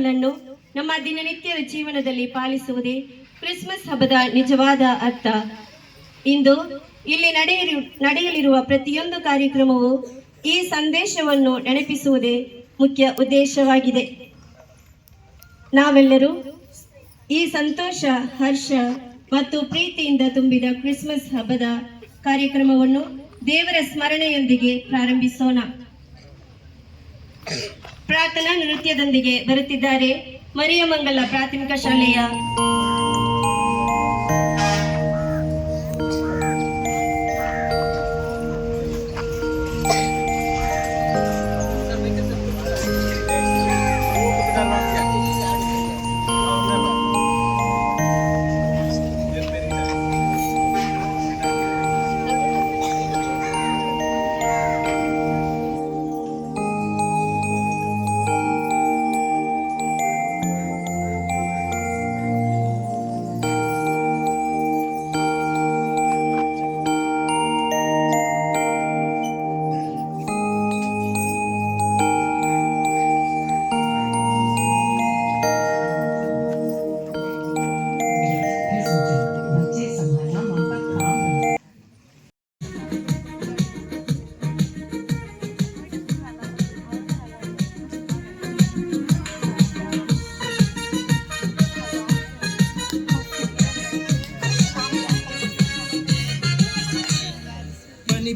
ಕ್ರಮಗಳನ್ನು ನಮ್ಮ ದಿನನಿತ್ಯದ ಜೀವನದಲ್ಲಿ ಪಾಲಿಸುವುದೇ ಕ್ರಿಸ್ಮಸ್ ಹಬ್ಬದ ನಿಜವಾದ ಅರ್ಥ. ಇಂದು ಇಲ್ಲಿ ನಡೆಯಲಿರುವ ಪ್ರತಿಯೊಂದು ಕಾರ್ಯಕ್ರಮವು ಈ ಸಂದೇಶವನ್ನು ನೆನಪಿಸುವುದೇ ಮುಖ್ಯ ಉದ್ದೇಶವಾಗಿದೆ. ನಾವೆಲ್ಲರೂ ಈ ಸಂತೋಷ, ಹರ್ಷ ಮತ್ತು ಪ್ರೀತಿಯಿಂದ ತುಂಬಿದ ಕ್ರಿಸ್ಮಸ್ ಹಬ್ಬದ ಕಾರ್ಯಕ್ರಮವನ್ನು ದೇವರ ಸ್ಮರಣೆಯೊಂದಿಗೆ ಪ್ರಾರಂಭಿಸೋಣ. ಪ್ರಾರ್ಥನಾ ನೃತ್ಯದೊಂದಿಗೆ ಬರುತ್ತಿದ್ದಾರೆ ಮರಿಯಮಂಗಲ ಪ್ರಾಥಮಿಕ ಶಾಲೆಯ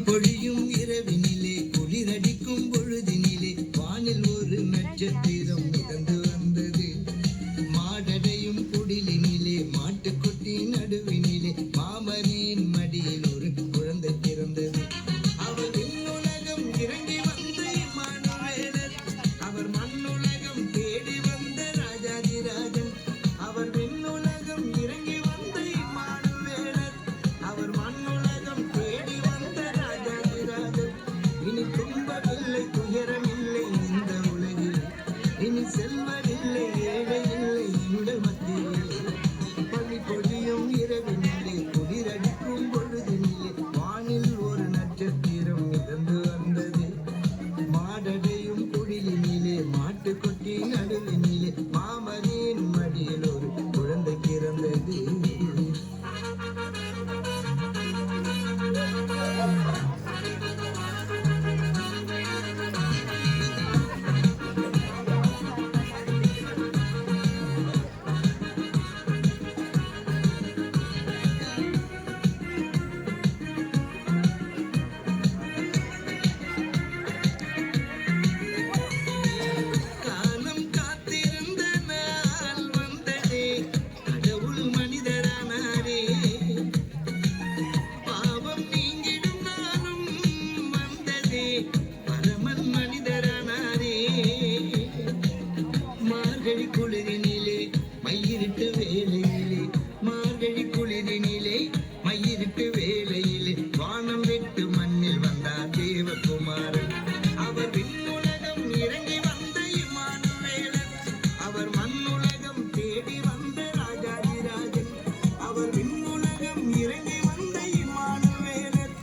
பொழியும் இரவினிலே குளிரடிக்கும் பொழுதினிலே வானில் ஒரு நட்சத்திரம் மிதந்து வந்தது. மாடடையும் குடிலினிலே மாட்டுக்குட்டி நடுவினிலே மாமரியின் மடியில் ஒரு குழந்தை பிறந்தது. அவர் விண்ணுலகம் இறங்கி வந்த இம்மானுவேலர், அவர் மண்ணுலகம் தேடி வந்த ராஜாதிராஜன். அவர் விண்ணுலகம் இறங்கி வந்த இம்மானுவேலர், அவர் மண்ணுலகம் தேடி வந்த ராஜாதிராஜன். இனி துன்பமில்லை, துயரமில்லை இந்த உலகில், இனி செல்வதில்லை, ஏழை இல்லை எங்கள் மத்தியில். பனி பொழியும் இரவினிலே குளிரடிக்கும் பொழுதினிலே வானில் ஒரு நட்சத்திரம் மிதந்து வந்தது. மாடடையும் குடிலினிலே மாட்டுக்குட்டி நடுவினிலே மாமரியின் மடியில் ஒரு குழந்தை பிறந்தது. காலம் காத்திருந்த நாள் வந்ததே, கடவுள் மனிதரானாரே. பாவம் நீங்கிடும் நாளும் வந்ததே, பரமன் மனிதரானாரே. மார்கழி குளிரினிலே மையிருட்டு வேளையிலே, மார்கழி குளிரினிலே மையிருட்டு வேளையிலே வானம் விட்டு மண்ணில் வந்தார் தேவகுமாரன். அவர் விண்ணுலகம் இறங்கி வந்த இம்மானுவேலர், அவர் மண்ணுலகம் தேடி வந்த ராஜாதிராஜன். அவர் விண்ணுலகம் இறங்கி வந்த இம்மானுவேலர்,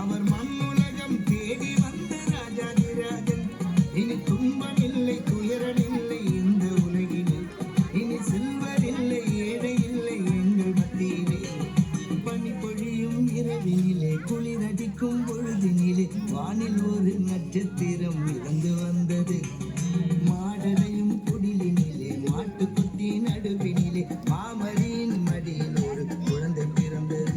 அவர் மண்ணுலகம் தேடி வந்த ராஜாதிராஜன். இனி துன்பமில்லை, துயரமில்லை இந்த உலகினில், இனி செல்வதில்லை, ஏழை இல்லை எங்கள் மத்தியிலே. பனி பொழியும் இரவினிலே குளிரடிக்கும் பொழுதினிலே வானில் ஒரு நட்சத்திரம் மிதந்து வந்தது. மாடடையும் குடிலினிலே மாட்டுக்குட்டி நடுவினிலே மாமரியின் மடியில் ஒரு குழந்தை பிறந்தது.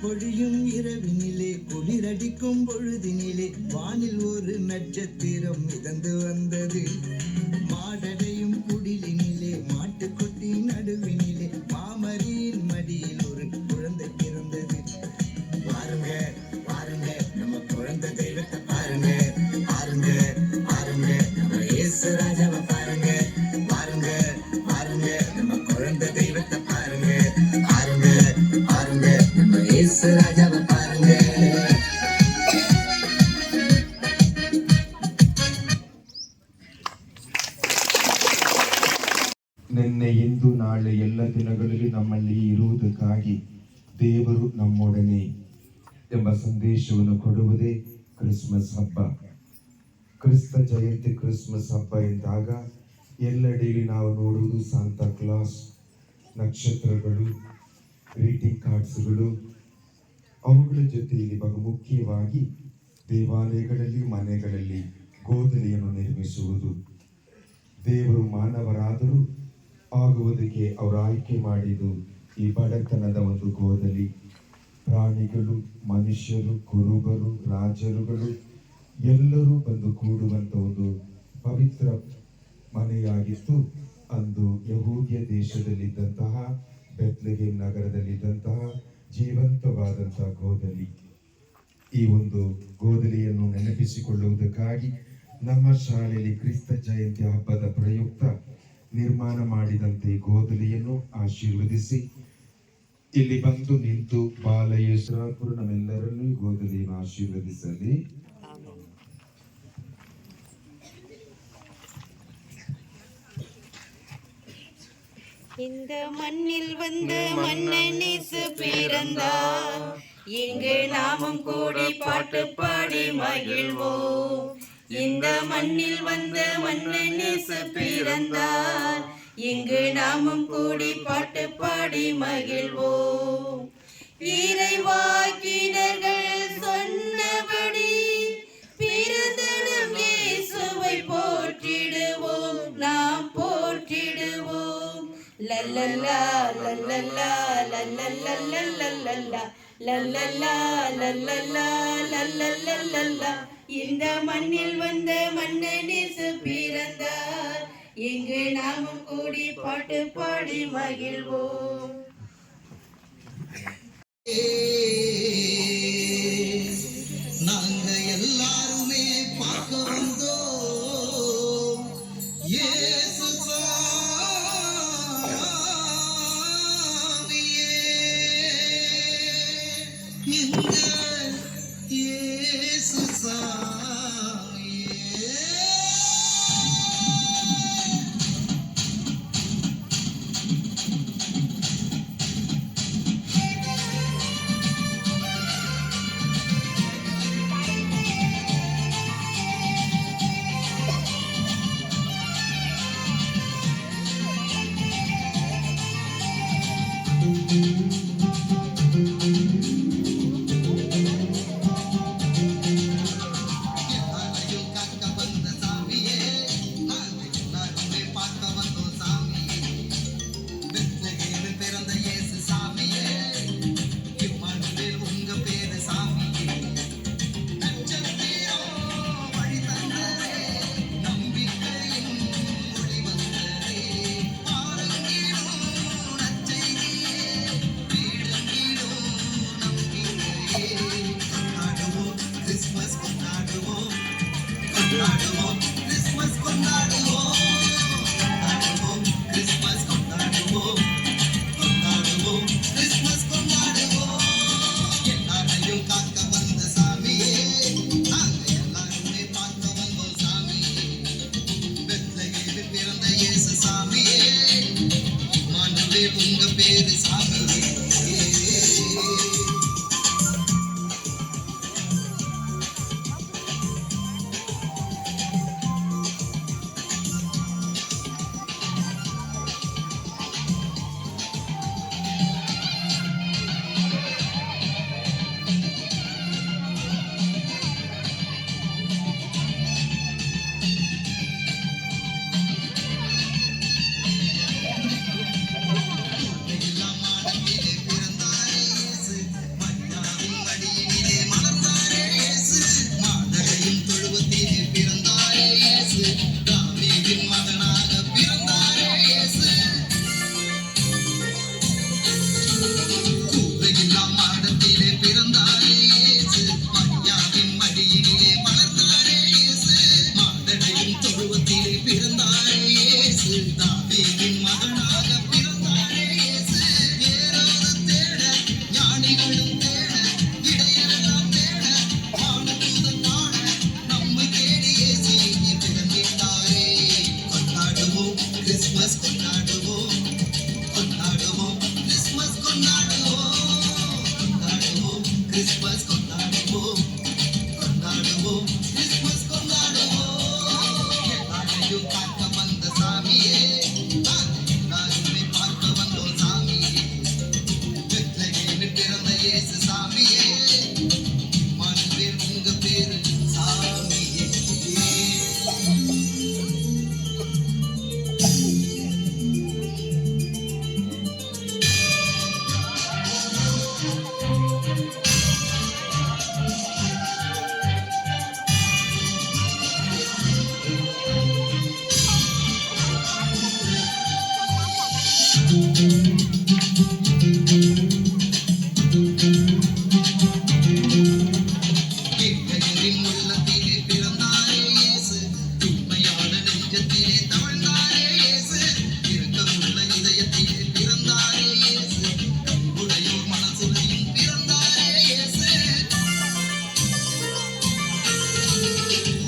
பொழியும் இரவினிலே குளிரடிக்கும் பொழுதினிலே வானில் ஒரு நட்சத்திரம் மிதந்து வந்தது. மாடடையும் குடிலினிலே மாட்டுக்குட்டி நடுவினிலே மாமரியின் மடியில் ஒரு குழந்தை பிறந்தது. பாருங்க பாருங்க நம்ம குழந்தை தெய்வத்தை பாருங்க, பாருங்க பாருங்க நம்ம இயேசு ராஜாவை பாருங்க, பாருங்க பாருங்க நம்ம குழந்தை தெய்வத்தை பாருங்க, பாருங்க பாருங்க நம்ம இயேசு ராஜாவை பாருங்க. ನಿನ್ನೆ ಇಂದು ನಾಳೆ ಎಲ್ಲ ದಿನಗಳಲ್ಲಿ ನಮ್ಮಲ್ಲಿ ಇರುವುದಕ್ಕಾಗಿ ದೇವರು ನಮ್ಮೊಡನೆ ಎಂಬ ಸಂದೇಶವನ್ನು ಕೊಡುವುದೇ ಕ್ರಿಸ್ಮಸ್ ಹಬ್ಬ. ಕ್ರಿಸ್ತ ಜಯಂತಿ ಕ್ರಿಸ್ಮಸ್ ಹಬ್ಬ ಎಂದಾಗ ಎಲ್ಲೆಡೆಯಲ್ಲಿ ನಾವು ನೋಡುವುದು ಸಾಂತಾ ಕ್ಲಾಸ್, ನಕ್ಷತ್ರಗಳು, ಗ್ರೀಟಿಂಗ್ ಕಾರ್ಡ್ಸ್ಗಳು, ಅವುಗಳ ಜೊತೆಯಲ್ಲಿ ಬಹು ಮುಖ್ಯವಾಗಿ ದೇವಾಲಯಗಳಲ್ಲಿ ಮನೆಗಳಲ್ಲಿ ಗೋದಲಿಯನ್ನು ನಿರ್ಮಿಸುವುದು. ದೇವರು ಮಾನವರಾದರೂ ಆಗುವುದಕ್ಕೆ ಅವರು ಆಯ್ಕೆ ಮಾಡಿದ್ದು ಈ ಬಡತನದ ಒಂದು ಗೋದಲಿ. ಪ್ರಾಣಿಗಳು, ಮನುಷ್ಯರು, ಕುರುಬರು, ರಾಜರುಗಳು ಎಲ್ಲರೂ ಬಂದು ಕೂಡುವಂತ ಒಂದು ಪವಿತ್ರ ಮನೆಯಾಗಿತ್ತು. ಅಂದು ಯಹೂದ್ಯ ದೇಶದಲ್ಲಿದ್ದಂತಹ ಬೆತ್ಲೆಹೇಮ್ ನಗರದಲ್ಲಿದ್ದಂತಹ ಜೀವಂತವಾದಂತಹ ಗೋದಲಿ. ಈ ಒಂದು ಗೋದಲಿಯನ್ನು ನೆನಪಿಸಿಕೊಳ್ಳುವುದಕ್ಕಾಗಿ ನಮ್ಮ ಶಾಲೆಯಲ್ಲಿ ಕ್ರಿಸ್ತ ಜಯಂತಿ ಹಬ್ಬದ ಪ್ರಯುಕ್ತ ನಿರ್ಮಾಣ ಮಾಡಿದಂತೆ ಗೋದಲಿಯನ್ನು ಆಶೀರ್ವದಿಸಿ ಇಲ್ಲಿ ಬಂದು ನಿಂತು ಬಾಲಯೇಶ್ವರಪುರ ನಮ್ಮೆಲ್ಲರನ್ನೂ ಗೋದಲಿಯನ್ನು ಆಶೀರ್ವದಿಸಲಿ. இந்த மண்ணில் வந்து மன்னனேசு பிறந்தார், இங்கு நாமும் கூடி பாட்டு பாடி மகிழ்வோம். இந்த மண்ணில் வந்து மன்னனேசு பிறந்தார், இங்கு நாமும் கூடி பாட்டு பாடி மகிழ்வோம். இறைவாக்கினர்கள் சொன்னபடி பிறந்தனம் இயேசுவை போற்றிடுவோம், நாம் போற்றிடுவோம். லல்லல்லா லல்லல்லா லல்லல்லா லல்லல்லா லல்லல்லா லல்லல்லா லல்லல்லா. இந்த மண்ணில் வந்த மன்னனேசு பிறந்தார், இங்கு நாமும் கூடி பாட்டு பாடி மகிழ்வோம். நாங்க எல்லாருமே பார்க்க வந்தோம் இயேசு சாமியே, எங்க இயேசு சாமியே. உங்க பேரு சாமி. கிறிஸ்மஸ் கொண்டாடுவோம் கொண்டாடுவோம் கிறிஸ்மஸ் கொண்டாடுவோம் எல்லாரையும் காக்க வந்த சாமியே நாங்கள் எல்லாருமே பார்க்க வந்தோம் சாமியே பெத்லகேமில் பிறந்த இயேசு சாமியே இம்மானுவேல் உங்க பேரு சாமியே கேட்கையரின் உள்ளத்திலே பிறந்தாரே இயேசு உண்மையான நெஞ்சத்திலே தவழ்ந்தாரே இயேசு இரக்கமுள்ள இதயத்திலே பிறந்தாரே இயேசு உடையோர் மனசுலையும் பிறந்தாரே இயேசு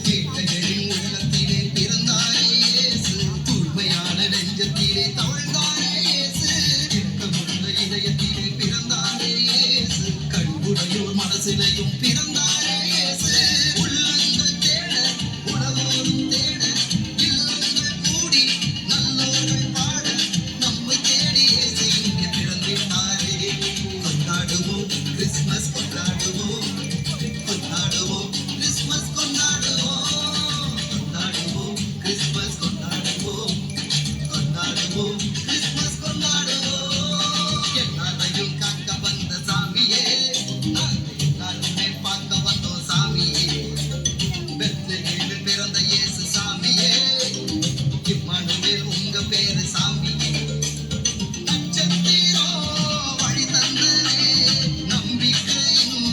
கேட்கையரின் உள்ளத்திலே பிறந்தாரே இயேசு உண்மையான நெஞ்சத்திலே தவழ்ந்தாரே இயேசு இரக்கமுள்ள இதயத்திலே பிறந்தாரே இயேசு கண்புடையோர் மனசிலையும் பிறந்தாரே இயேசு உள்ளங்கள் தேட உலகோரும் தேட இல்லங்கள் கூடி நல்லோர்கள் பாட நம்மை தேடி இயேசு இங்கே பிறந்திட்டாரே கொண்டாடுவோம் கிறிஸ்மஸ் கொண்டாடுவோம் கொண்டாடுவோம் கிறிஸ்மஸ் கொண்டாடுவோம் கொண்டாடுவோம் கிறிஸ்மஸ் கொண்டாடுவோம் கொண்டாடுவோம் கிறிஸ்மஸ் கொண்டாடுவோம் எல்லாரையும் காக்க வந்த சாமியே நாங்கள் எல்லாருமே பார்க்க வந்தோம் சாமியே பெத்லகேமில் பிறந்த இயேசு சாமியே இம்மானுவேல் உங்க பேரு சாமியே நட்சத்திரம் வழி தந்ததே நம்பிக்கையின்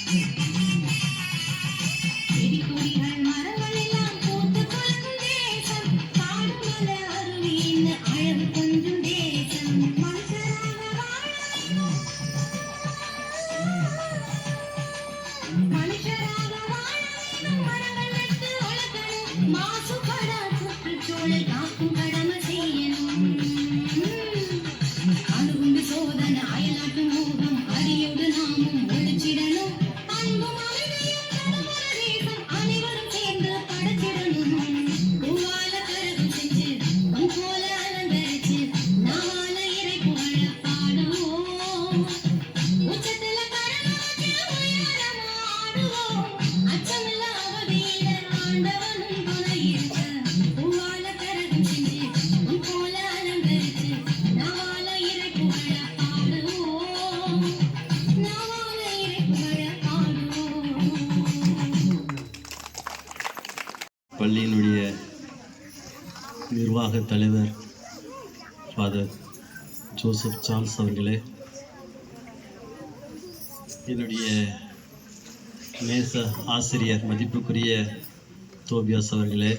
செடி கொடிகள் மரங்கள் எல்லாம் பூத்து குலுங்கும் தேசம், காடு மலை அருவியின் அழகு கொஞ்சும் தேசம். மனுஷராக வாழ மரங்கள் நட்டு வளர்க்கணும், மாசுபடா சுற்றுச்சூழல் காக்கும் கடமை செய்யணும். அணுகுண்டு சோதனை அயல்நாட்டு மோகம் அடியோடு நாமும் ஒழிச்சிடணும். அன்பும் அமைதியும் நடுமுற தேசம் அனைவரும் சேர்ந்து படைச்சிடணும். பூவால கரகம் செஞ்சு பொன் போல அலங்கரிச்சு நாவால இறை புகழ பாடுவோம். உச்சத்துல கரகம் வச்சு உயரமா ஆடுவோம். அச்சமில்ல அவதியில ஆண்டவனும் துணை இருக்க. பூவால கரகம் செஞ்சு பொன் போல அலங்கரிச்சு நாவால இறை புகழ பாடுவோம். நாவால இறை புகழ பாடுவோம். பள்ளியினுடைய நிர்வாக தலைவர் ஃபாதர் ஜோசப் சார்ல்ஸ் அவர்களே, என்னுடைய நேச ஆசிரியர் மதிப்புக்குரிய தோபியாஸ் அவர்களே,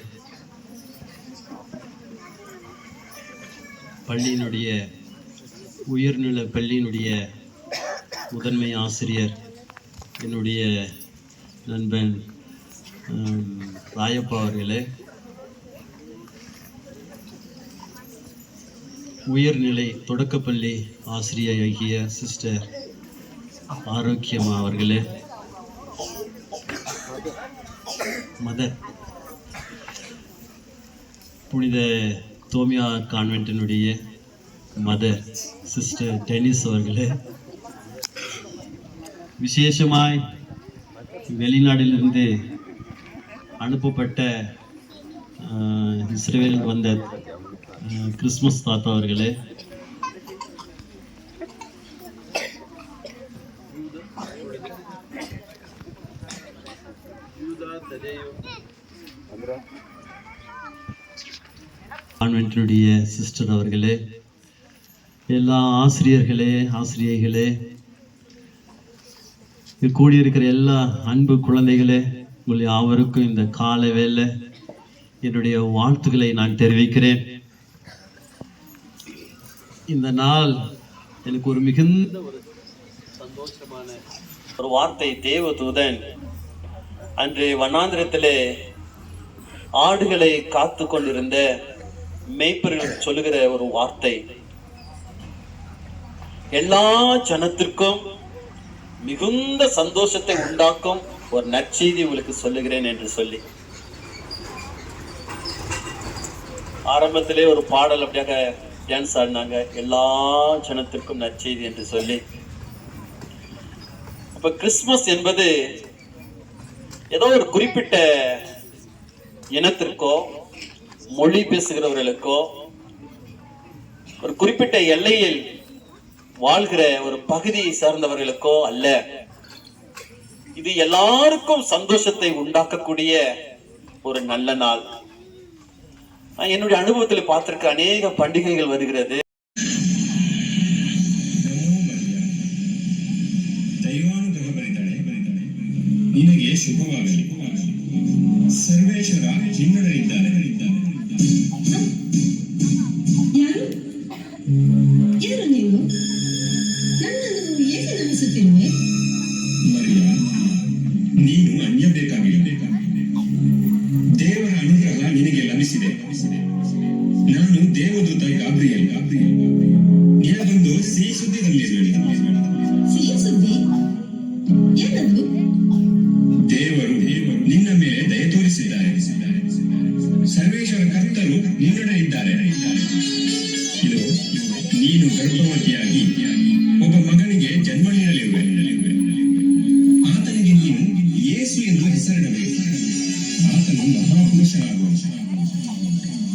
பள்ளியினுடைய உயர்நிலை பள்ளியினுடைய முதன்மை ஆசிரியர் என்னுடைய நண்பன் ராயப்பா அவர்களே, உயர்நிலை தொடக்கப்பள்ளி ஆசிரியராகிய சிஸ்டர் ஆரோக்கியமா அவர்களே, மதர் புனித தோமியா கான்வென்ட்டினுடைய மதர் சிஸ்டர் டெனிஸ் அவர்களே, விசேஷமாய் வெளிநாட்டிலிருந்து அனுப்பப்பட்ட இஸ்ரேல் வந்த கிறிஸ்மஸ் தாத்தா அவர்களே, கான்வென்ட்டினுடைய சிஸ்டர் அவர்களே, எல்லா ஆசிரியைகளே, கூடியிருக்கிற எல்லா அன்பு குழந்தைகளே, உங்கள் யாவருக்கும் இந்த காலை வேளை என்னுடைய வாழ்த்துக்களை நான் தெரிவிக்கிறேன். இந்த நாள் எனக்கு ஒரு மிகுந்த ஒரு சந்தோஷமான ஒரு வார்த்தை. தேவதூதன் அன்று வனாந்திரத்திலே ஆடுகளை காத்து கொண்டிருந்த மேய்ப்பர்கள் சொல்லுகிற ஒரு வார்த்தை, எல்லா ஜனத்திற்கும் மிகுந்த சந்தோஷத்தை உண்டாக்கும் ஒரு நற்செய்தி உங்களுக்கு சொல்லுகிறேன் என்று சொல்லி ஆரம்பத்திலே ஒரு பாடல் அப்படியாக டான்ஸ் ஆடினாங்க, எல்லா ஜனத்திற்கும் நற்செய்தி என்று சொல்லி. அப்ப கிறிஸ்துமஸ் என்பது ஏதோ ஒரு குறிப்பிட்ட இனத்திற்கோ மொழி பேசுகிறவர்களுக்கோ ஒரு குறிப்பிட்ட எல்லையில் வாழ்கிற ஒரு பகுதியை சார்ந்தவர்களுக்கோ அல்ல. இது எல்லாருக்கும் சந்தோஷத்தை உண்டாக்கக்கூடிய ஒரு நல்ல நாள். என்னுடைய அனுபவத்தில் பார்த்திருக்க அநேக பண்டிகைகள் வருகிறது. ನಿನಗೆ ಶುಭವಾಗಲಿ. ಸರ್ವೇಶ್ವರ ನಿನ್ನೊಡನಿದ್ದಾನೆ. ಯಾರು ನೀವು? ನನ್ನನ್ನು ಏಕೆ ನಮಿಸುತ್ತಿರುವೆ? ಮರಿಯ, ನೀನು ಅನ್ಯ ಬೇಕಾಗಿಲ್ಲ. ದೇವರ ಅನುಗ್ರಹ ನಿನಗೆ ಲಭಿಸಿದೆ. ನಾನು ದೇವದೂತ ಗಾಬ್ರಿಯಲ್. ನಿನಗೊಂದು ಸಿಹಿ ಸುದ್ದಿ ತಂದಿರುವೆ. ಸಿಹಿ ಸುದ್ದಿ? ಏನದು? ದೇವರು ನಿನ್ನ ಮೇಲೆ ದಯ ತೋರಿಸಿದ್ದಾರೆ. ಸರ್ವೇಶ್ವರ ಕರ್ತರು ನಿನ್ನೊಡನೆ ಇದ್ದಾರೆ. ಇದು ನೀನು ಗರ್ಭವತಿಯಾಗಿ ಒಬ್ಬ ಮಗನಿಗೆ ಜನ್ಮ ನೀಡಲಿರುವೆ. ಆತನಿಗೆ ನೀನು ಯೇಸು ಎಂದು ಹೆಸರಿಡಬೇಕು. ಆತನು ಮಹಾಪುರುಷನಾಗುವ.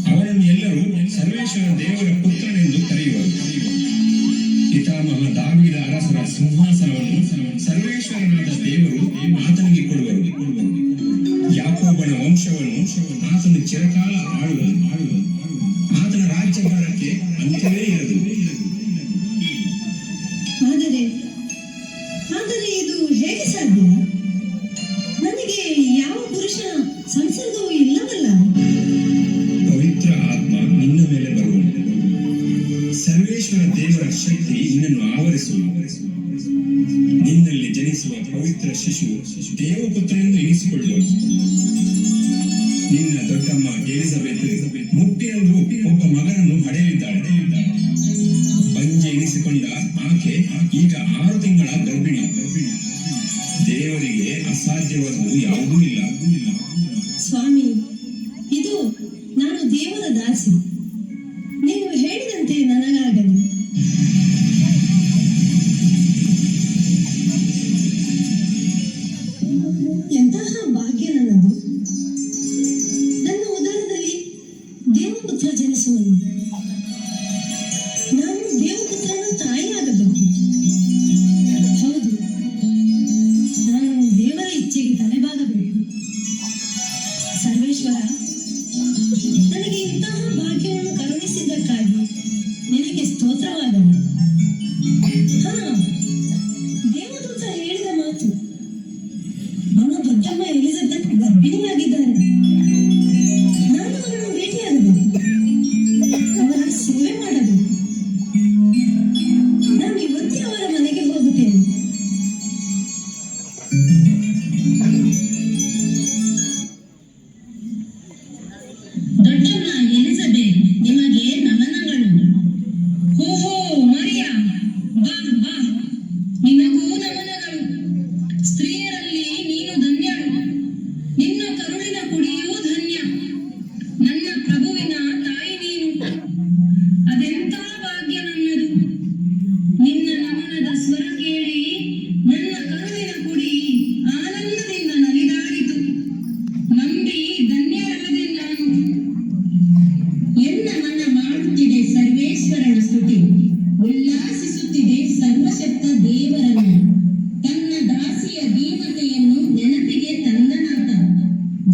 ಅವನನ್ನು ಎಲ್ಲರೂ ಸರ್ವೇಶ್ವರ ದೇವರ ಪುತ್ರನೆಂದು ಕರೆಯುವರು. ಪಿತಾಮಹ ದಾವೀದ ಅರಸರ ಸಿಂಹಾಸನವನ್ನು ಸರ್ವೇಶ್ವರನಾದ ದೇವರು ಆತನಿಗೆ ಕೊಡುವರು. ಯಾಕೋಬನ ವಂಶವನ್ನು ಆತನು ಚಿರಕಾಲ ಆಳುವನು. ಆತನ ರಾಜ್ಯಭಾರಕ್ಕೆ ಅಂತ್ಯವೇ ಇರದು. ಆದರೆ ಇದು ಹೇಗೆ ಸಾಧ್ಯ? ಪವಿತ್ರ ಶಿಶು ದೇವಪುತ್ರನೆಂದು ಎನಿಸಿಕೊಳ್ಳುವರು. ನಿನ್ನ ದೊಡ್ಡಮ್ಮ ಎಲಿಜಬೆತ್ ಮುಟ್ಟಿನಂದು ಒಬ್ಬ ಮಗನನ್ನು ಪಡೆಯಲಿದ್ದಾಳೆ. ಬಂಜೆ ಎನಿಸಿಕೊಂಡ ಆಕೆ ಈಗ 6 ತಿಂಗಳ ಗರ್ಭಿಣಿ. ದೇವರಿಗೆ ಅಸಾಧ್ಯವಾದುದು ಯಾವುದೂ ಇಲ್ಲ. ಸ್ವಾಮಿ, ಇದು ನಾನು ದೇವರ ದಾಸಿ. ನೀವು ಹೇಳಿದಂತೆ ನನಗಾಗಲಿ. ಎಂತಹ ಭಾಗ್ಯ ನನ್ನದು. ನನ್ನ ಉದರದಲ್ಲಿ ದೇವಪುತ್ರ ಜನಿಸುವನು. ನಾನು ದೇವಪುತ್ರನ ತಾಯಿಯಾಗಬೇಕು. ಹೌದು, ನಾನು ದೇವರ ಇಚ್ಛೆಗೆ ತಲೆಬಾಗಬೇಕು. ಸರ್ವೇಶ್ವರ, ನನಗೆ ಇಂತಹ ಭಾಗ್ಯವನ್ನು ಕರುಣಿಸಿದ್ದಕ್ಕಾಗಿ ನಿನಗೆ ಸ್ತೋತ್ರವಾಗಲಿ. ದೇವದೂತ ಹೇಳಿದ ಮಾತು, ನನ್ನ ದೊಡ್ಡಮ್ಮ ಎಲಿಜಬೆತ್ ಗರ್ಭಿಣಿಯಾಗಿದ್ದಾರೆ. ನಾನು ಅವರನ್ನು ಭೇಟಿಯಾಗಬೇಕು, ಅವರ ಸೇವೆ ಮಾಡಬೇಕು. ನಾನು ಇವತ್ತೇ ಅವರ ಮನೆಗೆ ಹೋಗುತ್ತೇನೆ. ದೊಡ್ಡಮ್ಮ ಎಲಿಜಬೆತ್, ನಿಮಗೆ ನಮನಗಳು. ಓಹೋ ಮರಿಯಾ, ಬಾ ಬಾ, ನಿನಗೂ ನಮನಗಳು. ಸ್ತ್ರೀಯರಲ್ಲಿ ನೀನು ಧನ್ಯಳು. ನಿನ್ನ ಕರುಳಿನ ಕುಡಿಯೂ ಧನ್ಯ. ನನ್ನ ಪ್ರಭುವಿನ ತಾಯಿ ನೀನು. ಅದೆಂಥ ಭಾಗ್ಯ ನನ್ನದು. ನಿನ್ನ ನಮನದ ಸ್ವರ ಕೇಳಿ ನನ್ನ ಕರುಳಿನ ಕುಡಿ ಆನಂದದಿಂದ ನಲಿದಾಡಿತು. ನಂಬಿ ಧನ್ಯರಾದೆ ನಾನು. ಎನ್ನ ಮನ ಮಾಡುತ್ತಿದೆ ಸರ್ವೇಶ್ವರನ ಸ್ತುತಿ, ಉಲ್ಲಾಸಿಸುತ್ತಿದೆ ಸರ್ವಶಕ್ತ ದೇವರನ್ನು. ತನ್ನ ದಾಸಿಯ ದೀನತೆಯನ್ನು ನೆನಪಿಗೆ ತಂದನಾತ.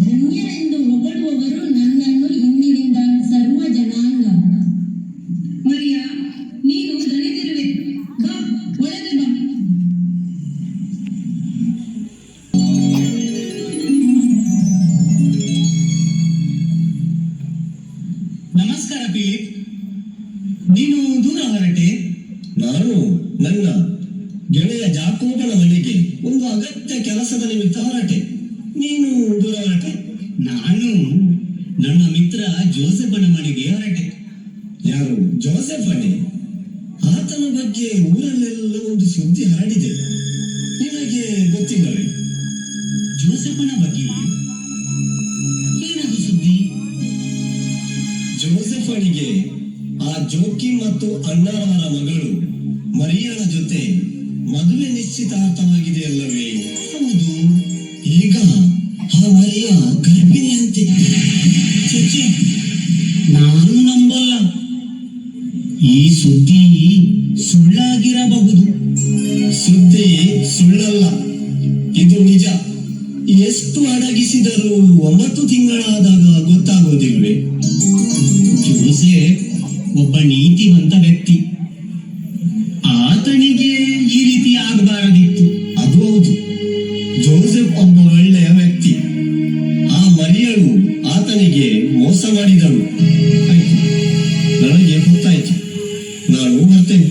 ಧನ್ಯರೆಂದು ಹೊಗಳುವವರು ನನ್ನನ್ನು ಇಂದಿನಿಂದ ಸರ್ವ ಜನಾಂಗ. ಮರಿಯ, ನೀನು ದಣಿದಿರುವೆ. ಬಾ, ಒಳಗೆ ಬಾ. ನಮಸ್ಕಾರ ಫಿಲಿಪ್, ನೀನು ದೂರ ಹೊರಟೆ? ನಾನು ನನ್ನ ಗೆಳೆಯ ಜಾಕೋಬನ ಮನೆಗೆ ಒಂದು ಅಗತ್ಯ ಕೆಲಸದ ನಿಮಿತ್ತ ಹೊರಟೆ. ನೀನು ದೂರ ಹೊರಟೆ? ನಾನು ನನ್ನ ಮಿತ್ರ ಜೋಸೆಫನ ಮನೆಗೆ ಹೊರಟೆ. ಯಾರು ಜೋಸೆಫನೇ? ಆತನ ಬಗ್ಗೆ ಊರಲ್ಲೆಲ್ಲ ಒಂದು ಸುದ್ದಿ ಹರಡಿದೆ. ನಿನಗೆ ಗೊತ್ತಿಲ್ಲವೇ? ಜೋಸೆಫನ ಬಗ್ಗೆ ಏನದು ಸುದ್ದಿ? ಜೋಸೆಫನಿಗೆ ಆ ಜೋಕಿಮ್ ಮತ್ತು ಅಣ್ಣಾರವರ ಮಗಳು ಮರಿಯಳ ಜೊತೆ ಮದುವೆ ನಿಶ್ಚಿತಾರ್ಥವಾಗಿದೆ ಅಲ್ಲವೇ? ಹೌದು. ಈಗ ಆ ಮರಿಯ ಗರ್ಭಿಣಿಯಂತೆ. ಚಚ್ಚೆ, ನಾನು ನಂಬಲ್ಲ. ಈ ಸುದ್ದಿ ಸುಳ್ಳಾಗಿರಬಹುದು. ಸುದ್ದಿ ಸುಳ್ಳಲ್ಲ, ಇದು ನಿಜ. ಎಷ್ಟು ಅಡಗಿಸಿದರೂ 9 ತಿಂಗಳಾದಾಗ ಗೊತ್ತಾಗೋದಿಲ್ವೇ? ಜೋಸೆಫ್ ಒಬ್ಬ ನೀತಿವಂತ ವ್ಯಕ್ತಿ. ಆತನಿಗೆ ಈ ರೀತಿ ಆಗಬಾರದಿತ್ತು. ಅದು ಹೌದು, ಜೋಸೆಫ್ ಒಬ್ಬ ಒಳ್ಳೆಯ ವ್ಯಕ್ತಿ. ಆ ಮರಿಯಳು ಆತನಿಗೆ ಮೋಸ ಮಾಡಿದಳು. ಆಯ್ತು, ನನಗೆ ಗೊತ್ತಾಯ್ತು. ನಾನು ಬರ್ತೇನೆ.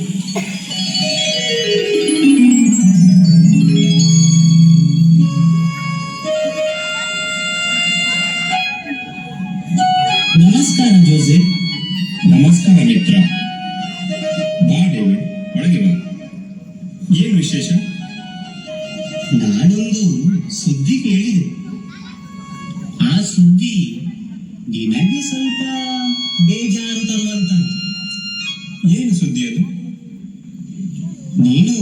ನಮಸ್ಕಾರ ಜೋಸೆಫ್. ನಮಸ್ಕಾರ ಮಿತ್ರ. ಬಾ ಡೇವಿಡ್, ಒಳಗೆ ಬಾ. ಏನು ವಿಶೇಷ? ನಾನೊಂದು ಸುದ್ದಿ ಕೇಳಿದೆ. ಆ ಸುದ್ದಿ ನಿನಗೆ ಸ್ವಲ್ಪ ಬೇಜಾರು ತರುವಂತದ್ದು. ಏನು ಸುದ್ದಿ ಅದು? ನೀನು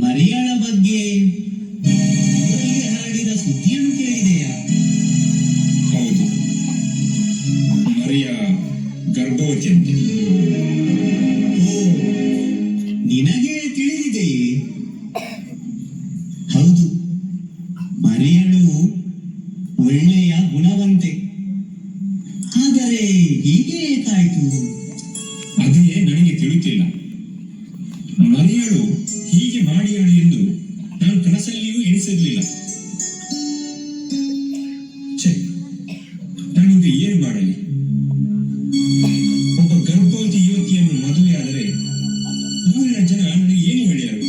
ಮರಿಯಳ ಬಗ್ಗೆ ಊರಲ್ಲಿ ಹರಡಿದ ಸುದ್ದಿಯನ್ನು ಕೇಳಿದೆಯಾ? ಹೌದು, ಮರಿಯ ಗರ್ಭವತಿಯಂತೆ. ಓ, ನಿನಗೆ ತಿಳಿದಿದೆಯೇ? ಹೌದು, ಮರಿಯಳು ಒಳ್ಳೆಯ ಗುಣವಂತೆ. ಆದರೆ ಹೀಗೆ ಏತಾಯ್ತು? ಅದೇ ನನಗೆ ತಿಳಿಯುತ್ತಿಲ್ಲ. ಮರಿಯಳು ಹೀಗೆ ಮಾಡಿಯಳು ಎಂದು ನಾನು ಕನಸಲ್ಲಿಯೂ ಎಣಿಸಿರಲಿಲ್ಲ. ಛೆ, ನಾನೀಗ ಏನು ಮಾಡಲಿ? ಒಬ್ಬ ಗರ್ಭವತಿ ಯುವತಿಯನ್ನು ಮದುವೆಯಾದರೆ ಊರಿನ ಜನ ನನಗೆ ಏನು ಹೇಳಿದರು?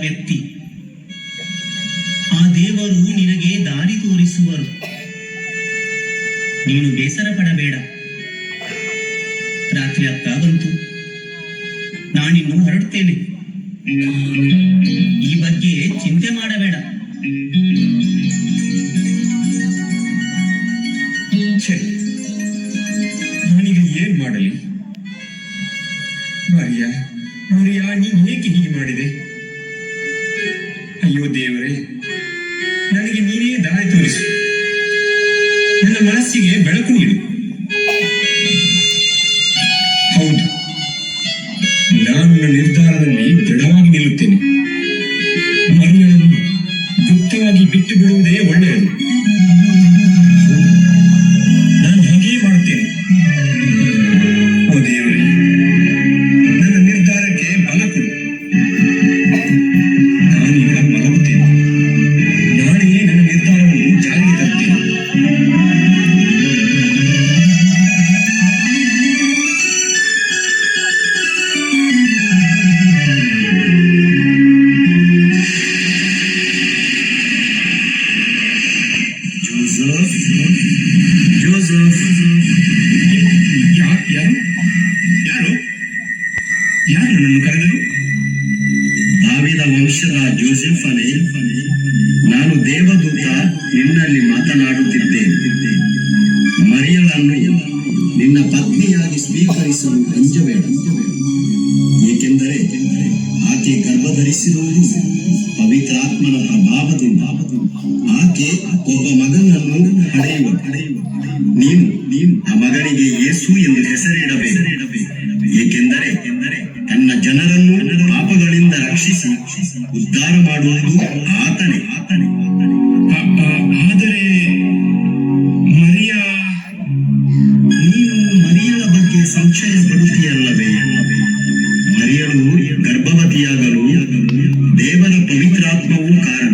ವ್ಯಕ್ತಿ. ಆ ದೇವರು ನಿನಗೆ ದಾರಿ ತೋರಿಸುವರು. ನೀನು ಬೇಸರ ಪಡಬೇಡ. ರಾತ್ರಿ ಆಗ್ತಾ ಬಂತು, ನಾನಿನ್ನು ಹೊರಡ್ತೇನೆ. ಈ ಬಗ್ಗೆ ಚಿಂತೆ ಮಾಡಬೇಡ. ಸರಿ, ನಾನೀಗ ಏನ್ ಮಾಡಲಿ? ಮರಿಯಾ, ನೀನು ಏಕೆ ಹೀಗೆ ಮಾಡಿದೆ? ಅಯ್ಯೋ ದೇವರೇ, ನನಗೆ ನೀನೇ ದಾರಿ ತೋರಿಸು. ನನ್ನ ಮನಸ್ಸಿಗೆ ಬೆಳಕು ನೀಡು. ಹೌದು, ನಾನು ನನ್ನ ನಿರ್ಧಾರದಲ್ಲಿ ದೃಢವಾಗಿ ನಿಲ್ಲುತ್ತೇನೆ. ಮರಿಯನ್ನು ಗುಪ್ತವಾಗಿ ಬಿಟ್ಟು ಬಿಡುವುದೇ ಒಳ್ಳೆಯದು. ನಾನು ಹಾಗೆಯೇ ಮಾಡುತ್ತೇನೆ. ಓ ದೇವರೇ, ನನ್ನ ನಿರ್ಧಾರಕ್ಕೆ ಬಲ ಕೊಡು. ನಾನೀಗ ಮಲಗುತ್ತೇನೆ. ನಾನೇ ನನ್ನ ನಿರ್ಧಾರವನ್ನು ಜಾರಿಗೆ ತರುತ್ತೇನೆ. ಜೋಸೆಫ್, ಯಾರು ನನ್ನನ್ನು ಕರೆದರು? ದಾವಿದ ವಂಶದ ಜೋಸೆಫನೇ, ನಾನು ದೇವದೂತ ನಿನ್ನಲ್ಲಿ ಮಾತನಾಡುತ್ತಿದ್ದೇನೆ. ಮರಿಯಳನ್ನು ನಿನ್ನ ಪತ್ನಿಯಾಗಿ ಸ್ವೀಕರಿಸಲು ಅಂಜಬೇಡ. ಏಕೆಂದರೆ ಆಕೆ ಗರ್ಭಧರಿಸಿರುವುದು ಪವಿತ್ರಾತ್ಮನ ಪ್ರಭಾವದಿಂದ. ಆಕೆ ಒಬ್ಬ ಮಗನನ್ನು ಹಡೆಯುವ. ನೀನು ಆ ಮಗನಿಗೆ ಯೇಸು ಎಂದು ಹೆಸರಿಡಬೇಕು. ಏಕೆಂದರೆ ತನ್ನ ಜನರನ್ನು ಪಾಪಗಳಿಂದ ರಕ್ಷಿಸಿ ಉದ್ಧಾರ ಮಾಡುವುದು ಆತನೇ. ಆದರೆ ನೀನು ಮರಿಯಳ ಬಗ್ಗೆ ಸಂಶಯ ಪಡುತ್ತೀಯಲ್ಲವೇ? ಮರಿಯಳು ಗರ್ಭವತಿಯಾಗಲು ದೇವರ ಪವಿತ್ರಾತ್ಮವೂ ಕಾರಣ.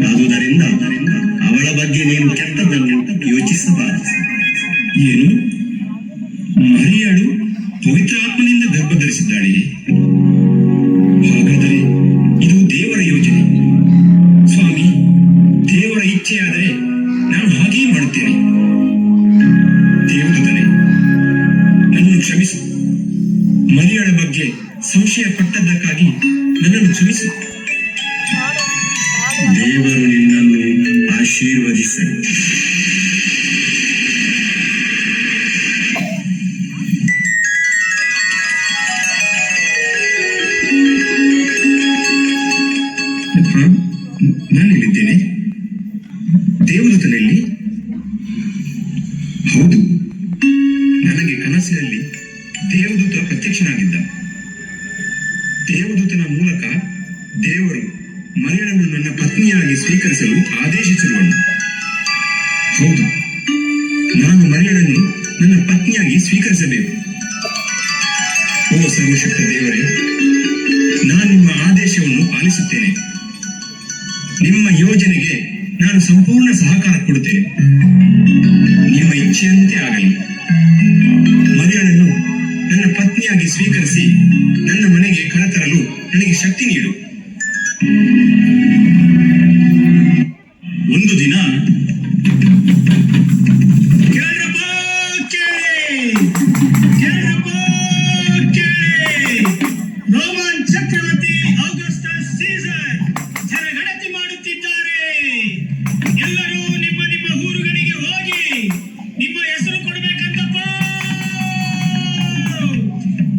ಆದುದರಿಂದ ಅವಳ ಬಗ್ಗೆ ನೀನು ಕೆಟ್ಟದನ್ನು ಯೋಚಿಸಬಾರದು. ಏನು? ಮರಿಯಳು ಪವಿತ್ರಾತ್ಮನಿಂದ ಗರ್ಭಧರಿಸಿದ್ದಾಳೆ? ಹಾಗಾದರೆ ಇದು ದೇವರ ಯೋಜನೆ. ಸ್ವಾಮಿ, ದೇವರ ಇಚ್ಛೆಯಾದರೆ ನಾನು ಹಾಗೆಯೇ ಮಾಡುತ್ತೇನೆ. ದೇವದೂತನೇ, ನನ್ನನ್ನು ಕ್ಷಮಿಸು. ಮರಿಯಳ ಬಗ್ಗೆ ಸಂಶಯ ಪಟ್ಟದ್ದಕ್ಕಾಗಿ ನನ್ನನ್ನು ಕ್ಷಮಿಸು. ದೇವರು ನಿನ್ನನ್ನು ಆಶೀರ್ವದಿಸಲಿ. ನಾನಿಲ್ಲಿದ್ದೇನೆ. ದೇವದೂತನಲ್ಲಿ? ಹೌದು, ನನಗೆ ಕನಸಿನಲ್ಲಿ ದೇವದೂತ ಪ್ರತ್ಯಕ್ಷನಾಗಿದ್ದ. ದೇವದೂತನ ಮೂಲಕ ದೇವರು ಮರಿಯಳನ್ನು ನನ್ನ ಪತ್ನಿಯಾಗಿ ಸ್ವೀಕರಿಸಲು ಆದೇಶಿಸಿರುವನು. ಹೌದು, ನಾನು ಮರಿಯಳನ್ನು ನನ್ನ ಪತ್ನಿಯಾಗಿ ಸ್ವೀಕರಿಸಬೇಕು. ಓ ಸರ್ವಶಕ್ತ ದೇವರೇ, ನಾನು ನಿಮ್ಮ ಆದೇಶವನ್ನು ಪಾಲಿಸುತ್ತೇನೆ. ನಿಮ್ಮ ಯೋಜನೆಗೆ ನಾನು ಸಂಪೂರ್ಣ ಸಹಕಾರ ಕೊಡುತ್ತೇನೆ. ನಿಮ್ಮ ಇಚ್ಛೆಯಂತೆ ಆಗಲಿ. ಮರಿಯಳನ್ನು ನನ್ನ ಪತ್ನಿಯಾಗಿ ಸ್ವೀಕರಿಸಿ ನನ್ನ ಮನೆಗೆ ಕರೆತರಲು ನನಗೆ ಶಕ್ತಿ ನೀಡು. ಒಂದು ದಿನ ರೋಮನ್ ಚಕ್ರವರ್ತಿ ಆಗಸ್ಟಸ್ ಸೀಸರ್ ಜನಗಣತಿ ಮಾಡುತ್ತಿದ್ದಾರೆ. ಎಲ್ಲರೂ ನಿಮ್ಮ ನಿಮ್ಮ ಊರುಗಳಿಗೆ ಹೋಗಿ ನಿಮ್ಮ ಹೆಸರು ಕೊಡಬೇಕಂತಪ್ಪ.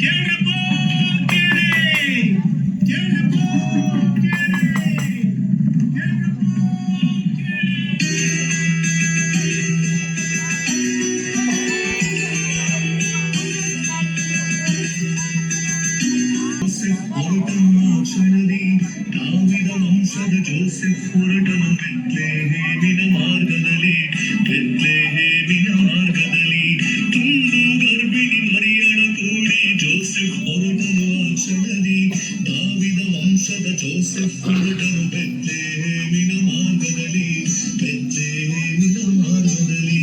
ಕೇಳ್ರಪ್ಪ, ಕೇಳಿ. ಕೇಳ್ರಪ್ಪ, ಕೇಳಿ. ಕೇಳ್ರಪ್ಪ, ಕೇಳಿ. ಕ್ಷಣದಿ ದಾವಿದ ವಂಶದ ಜೋಸೆಫ್ ಹೊರಟನು ಬೆತ್ಲೆಹೇಮಿನ ಮಾರ್ಗದಲ್ಲಿ. ಬೆತ್ಲೆಹೇಮಿನ ಮಾರ್ಗದಲ್ಲಿ ತುಂಬು ಗರ್ಭಿಣಿ ಮರಿಯಳ ಕೂಡಿ ಜೋಸೆಫ್ ಹೊರಟನು. ಆ ಕ್ಷಣದಿ ದಾವಿದ ವಂಶದ ಜೋಸೆಫ್ ಹೊರಟನು ಬೆತ್ಲೆಹೇಮಿನ ಮಾರ್ಗದಲ್ಲಿ. ಬೆತ್ಲೆಹೇಮಿನ ಮಾರ್ಗದಲ್ಲಿ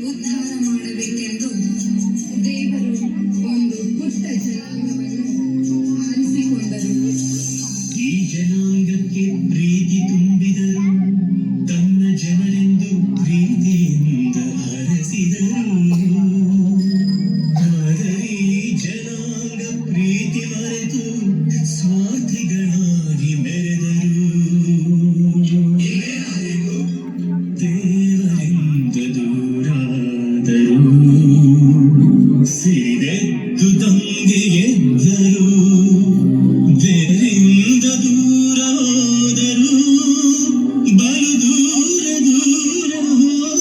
ಉದ್ಧಾರ ಮಾಡಬೇಕೆಂದು ದೇವರು ಒಂದು ಪುಟ್ಟ ಜನಾಂಗವನ್ನು ಆರಿಸಿಕೊಂಡರು. ಈ ಜನಾಂಗಕ್ಕೆ ಪ್ರೀತಿ ತುಂಬಿದರು, ತನ್ನ ಜನರೆಂದು ಪ್ರೀತಿಯಿಂದ ಹರಸಿದರು. ಆದರೆ ಈ ಜನಾಂಗ ಪ್ರೀತಿ ಮರೆತು ಸ್ವಾರ್ಥಿಗಳಾಗಿ ಮೆರೆದರು. ದೇವರಿಂದ ದೂರಾದರು, ಸಿರಿದೆದ್ದು ತಂಗೆ ಎದ್ದರು. ದೇವರಿಂದ ದೂರಾದರು, ಬಲು ದೂರ ದೂರ ಹೋದರು.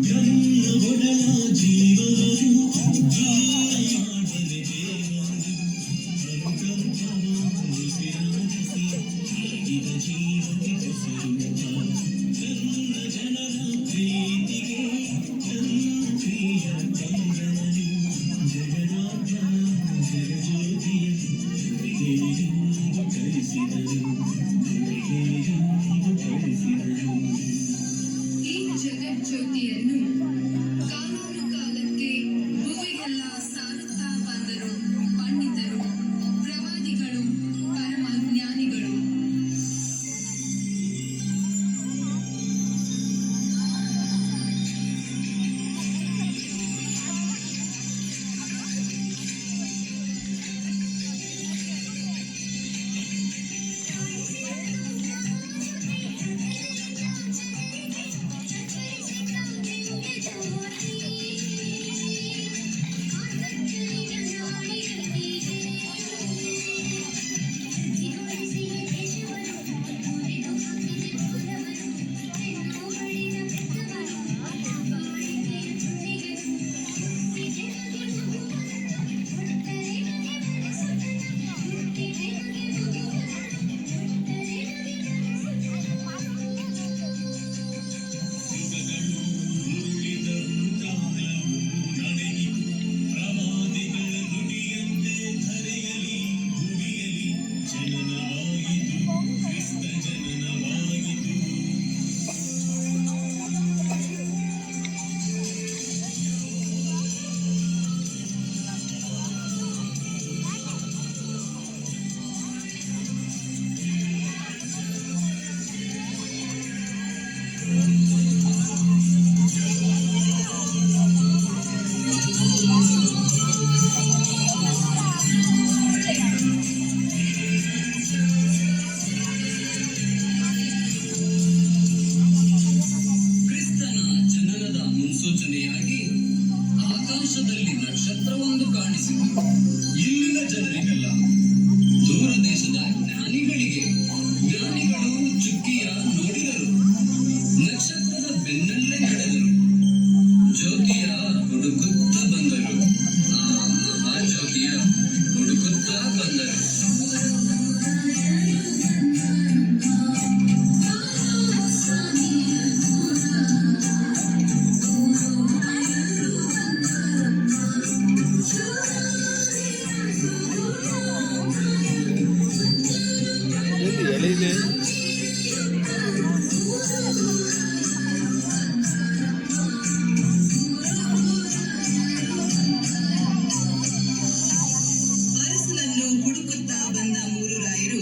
ನನ್ನ ಒಡಲ ಜೀವವರು ದೂರ ಮಾಡದೆ ದೇವರು. ಉಸಿರಾಡಿಸಿ ನೀಡಿದ ಜೀವಕ್ಕೆ ಹೆಸರು. ನನ್ನ ಜನರ ಪ್ರೀತಿಗೆ ನನ್ನ ಪ್ರಿಯ ತಂದನು. ಜಗರಾಜ ಜಗಜ್ಯೋತಿಯ ಕಳಿಸಿದರು, ಕಳಿಸಿದರು. ಈ ಜಗಜ್ಯೋತಿಯನ್ನು ಕಾನೂನು ಕಾಲಕ್ಕೆ ಭೂಮಿಗೆಲ್ಲ ಸಾರುತ್ತಾ ಬಂದರು ಪಂಡಿತರು, ಪ್ರವಾದಿಗಳು, ಪರಮ ಜ್ಞಾನಿಗಳು. ಕ್ರಿಸ್ತನ ಜನನದ ಮುನ್ಸೂಚನೆಯಾಗಿ ಆಕಾಶದಲ್ಲಿ ನಕ್ಷತ್ರವೊಂದು ಕಾಣಿಸಿತು. ಇಲ್ಲಿನ ಜನರಿಗೆಲ್ಲ, ದೂರ ದೇಶದ ಜ್ಞಾನಿಗಳಿಗೆ, ಜ್ಞಾನಿಗಳು ಚುಕ್ಕಿಯ ನೋಡಿದರು, ನಕ್ಷತ್ರದ ಬೆನ್ನಲ್ಲೇ ನಡೆದರು, ಜ್ಯೋತಿಯ ಹುಡುಕುತ್ತ ಬಂದರು. ಆ ಮಹಾಜ್ಯೋತಿಯ ಹುಡುಕುತ್ತ ಬಂದರು. ಅರಸನನ್ನು ಹುಡುಕುತ್ತಾ ಬಂದ ಮೂರು ರಾಯರು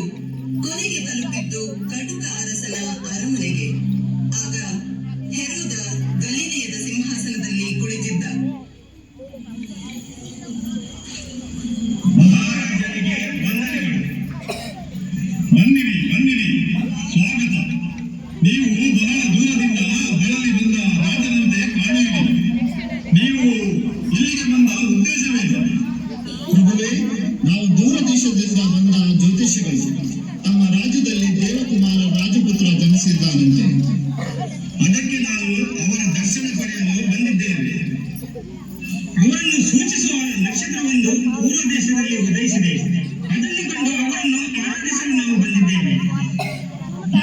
ಕೊನೆಗೆ ತಲುಪಿದ್ದು ಕಟುಕ ಅರಸನ ಅರಮನೆಗೆ. ಆಗ ಹೆರೋದ ಗಲಿಲೆಯದ ಸಿಂಹಾಸನದಲ್ಲಿ ಕುಳಿತಿದ್ದ. ಮಹಾರಾಜರಿಗೆ ವಂದನೆಗಳು. ಬನ್ನಿರಿ ಬನ್ನಿರಿ, ಸ್ವಾಗತ. ನೀವು ಬಹಳ ದೂರದಿಂದ ಬಳಲಿ ಬಂದ ರಾಜನಂತೆ ಕಾಣುವಿರಿ. ನೀವು ಇಲ್ಲಿಗೆ ಬಂದ ಉದ್ದೇಶವೇನು? ಪ್ರಭುವೇ, ನಾವು ದೂರ ದೇಶದಿಂದ ಬಂದ ಜ್ಯೋತಿಷಿಗಳು. ತಮ್ಮ ರಾಜ್ಯದಲ್ಲಿ ದೇವಕುಮಾರ ರಾಜಪುತ್ರ ಜನಿಸಿದ್ದಾನಂತೆ. ಅದಕ್ಕೆ ನಾವು ಅವರ ದರ್ಶನ ಪಡೆಯಲು ಬಂದಿದ್ದೇವೆ. ಅವರನ್ನು ಸೂಚಿಸುವ ನಕ್ಷತ್ರವೊಂದು ಪೂರ್ವ ದೇಶದಲ್ಲಿ ಉದಯಿಸಿದೆ. ಅದನ್ನು ಕಂಡು ಅವರನ್ನು ಆರಾಧಿಸಲು ನಾವು ಬಂದಿದ್ದೇವೆ.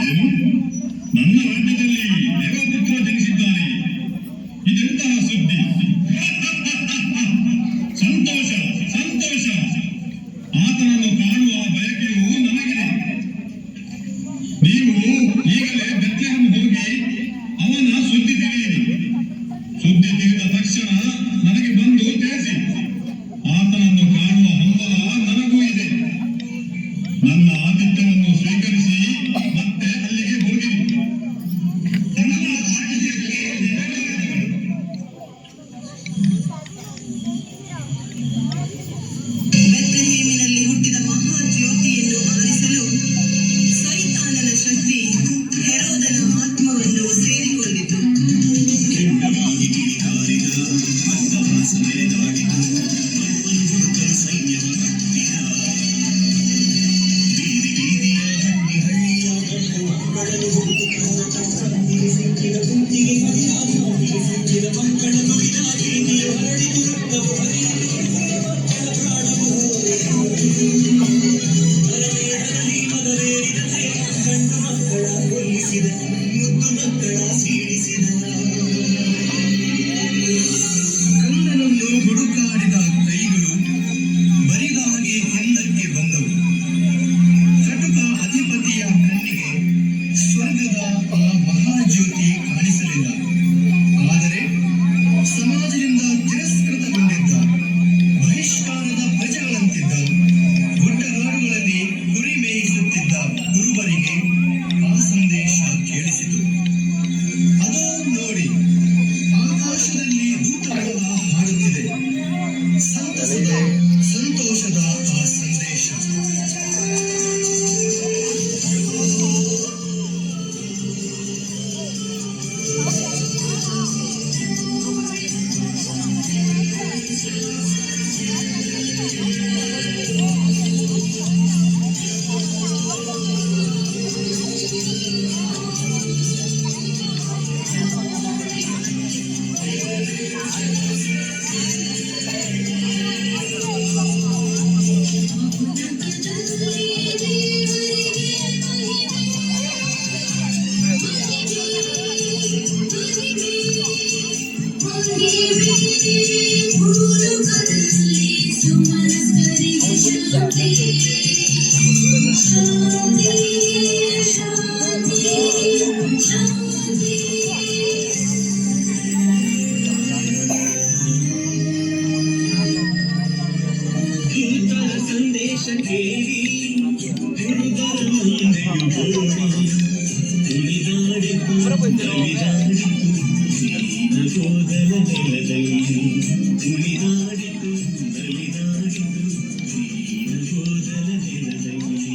ಏನು? ನನ್ನ ರಾಜ್ಯದಲ್ಲಿ ದೇವಪುತ್ರ ಜನಿಸಿದ್ದಾನೆ. ಇದೆಂತಹ ಸುದ್ದಿ? ಸಂತೋಷ ಸಂತೋಷ. ಆತನನ್ನು ಕಾಣುವ ಬಯಕೆಯು ನನಗಿದೆ. ನೀವು ಈಗಲೇ ಬೆತ್ಲೆಹೇಮ್ ಹೋಗಿ ಕಂದನನ್ನು ಹುಡುಕಾಡಿದ ಕೈಗಳು ಬರಿದಾಗಿ ಹಿಂದಕ್ಕೆ ಬಂದವು. ಕಟುಕ ಅಧಿಪತಿಯ ಕಣ್ಣಿಗೆ ಸ್ವರ್ಗದ ಆ ಮಹಾಜ್ಯೋತಿ ಕಾಣಿಸಲಿಲ್ಲ. ಆದರೆ ಸಮಾಜದಿಂದ ತಿರಸ್ಕೃತಗೊಂಡಿದ್ದ ಬಹಿಷ್ಕಾರದ ಪ್ರಜೆಗಳಂತಿದ್ದ ಗುಡ್ಡಗಾಡುಗಳಲ್ಲಿ ಕುರಿ ಮೇಯಿಸುತ್ತಿದ್ದ ಕುರುಬರಿಗೆ ಆ ಸಂದೇಶ ಕೇಳಿಸಿತು. ಅದೋ ನೋಡಿ, ಆಕಾಶದಲ್ಲಿ ದೂತಗಳ ಹಾಡುತ್ತಿದೆ, ಸಂತಸದ ಸಂತೋಷದ ಆ ಸಂದೇಶ. ದೂತರ ಸಂದೇಶ ಕೇಳಿ ಹುಡುಗರ ಮುಂದೆಯು ಓಡಿ ಕುಣಿದಾಡಿತು ನಲಿದಾಡಿತು ಜೀವ ಹೋದರ ನೆಲದಲ್ಲಿ. ಕುಣಿದಾಡಿತು ನಲಿದಾಡಿತು ಜೀವ ಹೋದರ ನೆಲದಲ್ಲಿ.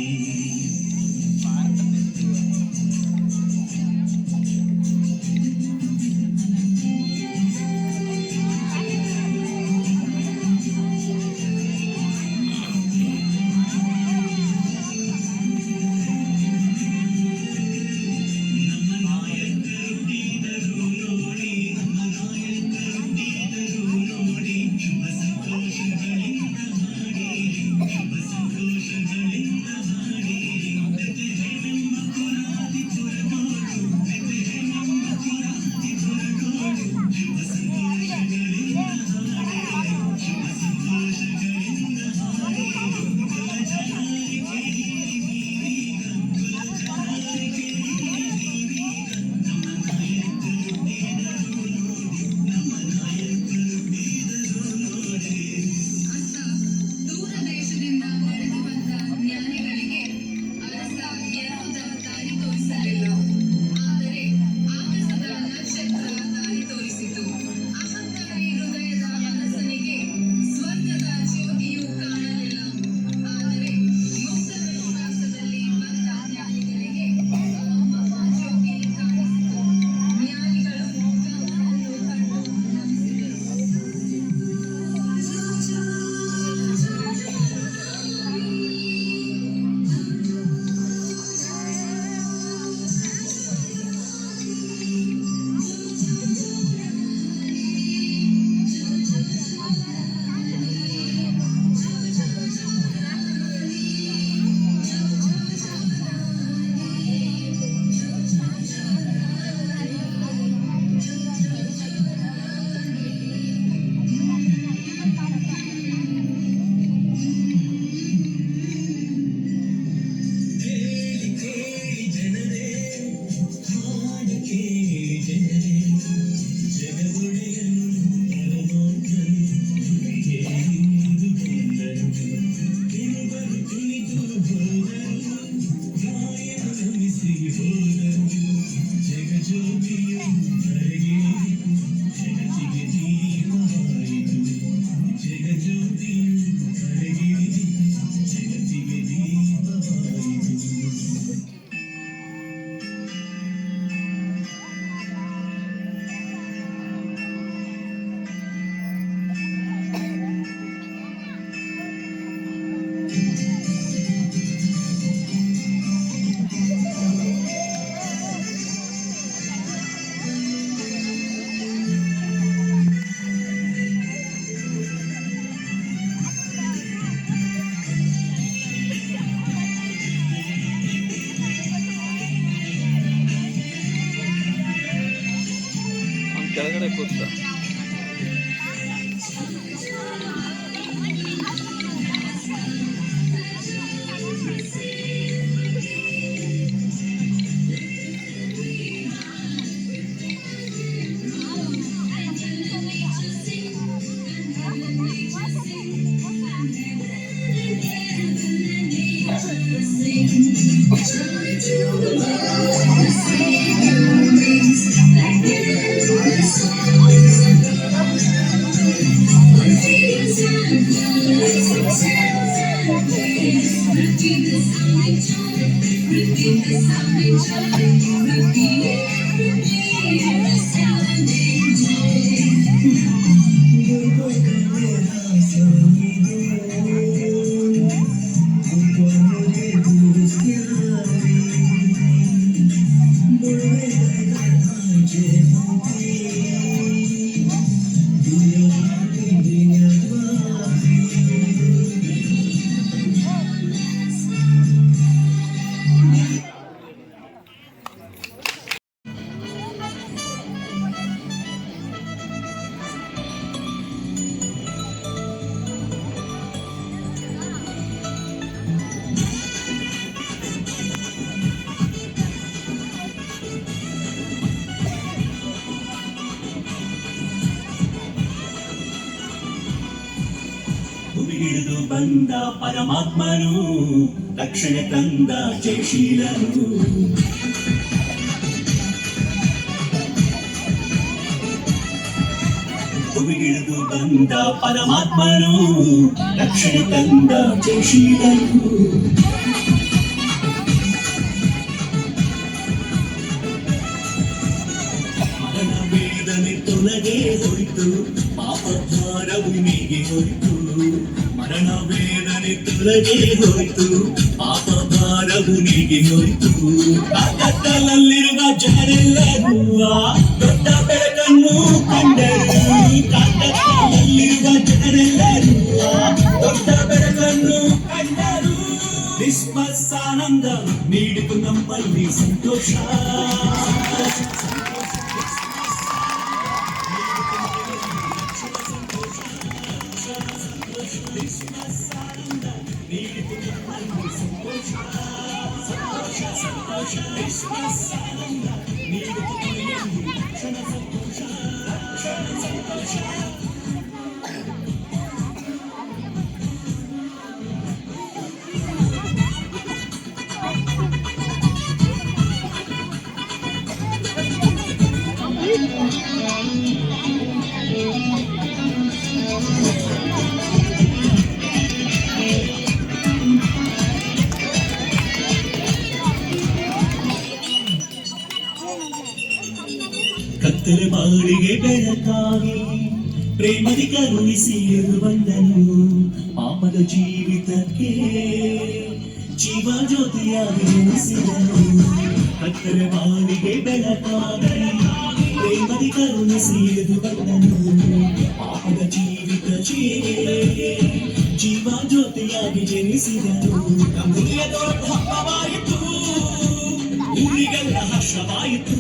ಕೆಳಗಡೆ ಕೂತ ಹಿಡಿದು ಬಂದ ಪರಮಾತ್ಮನು ರಕ್ಷಣೆ ತಂದ ಜಯಶೀಲನು ಹಿಡಿದು ಬಂದ ಪರಮಾತ್ಮನು ರಕ್ಷಣೆ ತಂದ ಜಯಶೀಲನು ಮರಣ ವೇದನೆ ತೊಲಗೆ ಹೋಯಿತು ಪಾಪ ಭಾರವು ನೀಗೆ ಹೋಯಿತು ಮರಣ ವೇದನೆ ತೊಲಗೆ ಹೋಯಿತು ಪಾಪ ಭಾರವು ನೀಗೆ ಹೋಯಿತು ಕತ್ತಲಲ್ಲಿರುವ ಜನರೆಲ್ಲರೂ ದೊಡ್ಡ ಬೆಳಕನ್ನು ಕಂಡರು ಕತ್ತಲಲ್ಲಿರುವ ಜನರೆಲ್ಲರೂ ದೊಡ್ಡ ಬೆಳಕನ್ನು ಕಂಡರು ಕ್ರಿಸ್ಮಸ್ ಆನಂದ ನೀಡಿತು ನಮ್ಮಲ್ಲಿ ಸಂತೋಷ ಕತ್ತಲೆ ಬಾಳಿಗೆ ಬೆಳಕಾಗಿ ಪ್ರೇಮದಿ ಕರುಣಿಸಿ ಬಂದನು ಪಾಪದ ಜೀವಿತಕ್ಕೆ ಜೀವ ಜ್ಯೋತಿಯಾಗಿ ನೆನೆಸಿದನು ಕತ್ತಲೆ ಬಾಳಿಗೆ ಬೆಳಕಾಗಿ ಪ್ರೇಮದಿ ಕರುಣಿಸಿ ಬಂದನು ಪಾಪದ ಜೀವಿತಕ್ಕೆ ಜೀವ ಜ್ಯೋತಿಯಾಗಿ ಜನಿಸಿದನು ನಮ್ಮೂರಿಯ ದೊಡ್ಡ ಹಬ್ಬವಾಯಿತು ಊರಿಗೆಲ್ಲ ಹರ್ಷವಾಯಿತು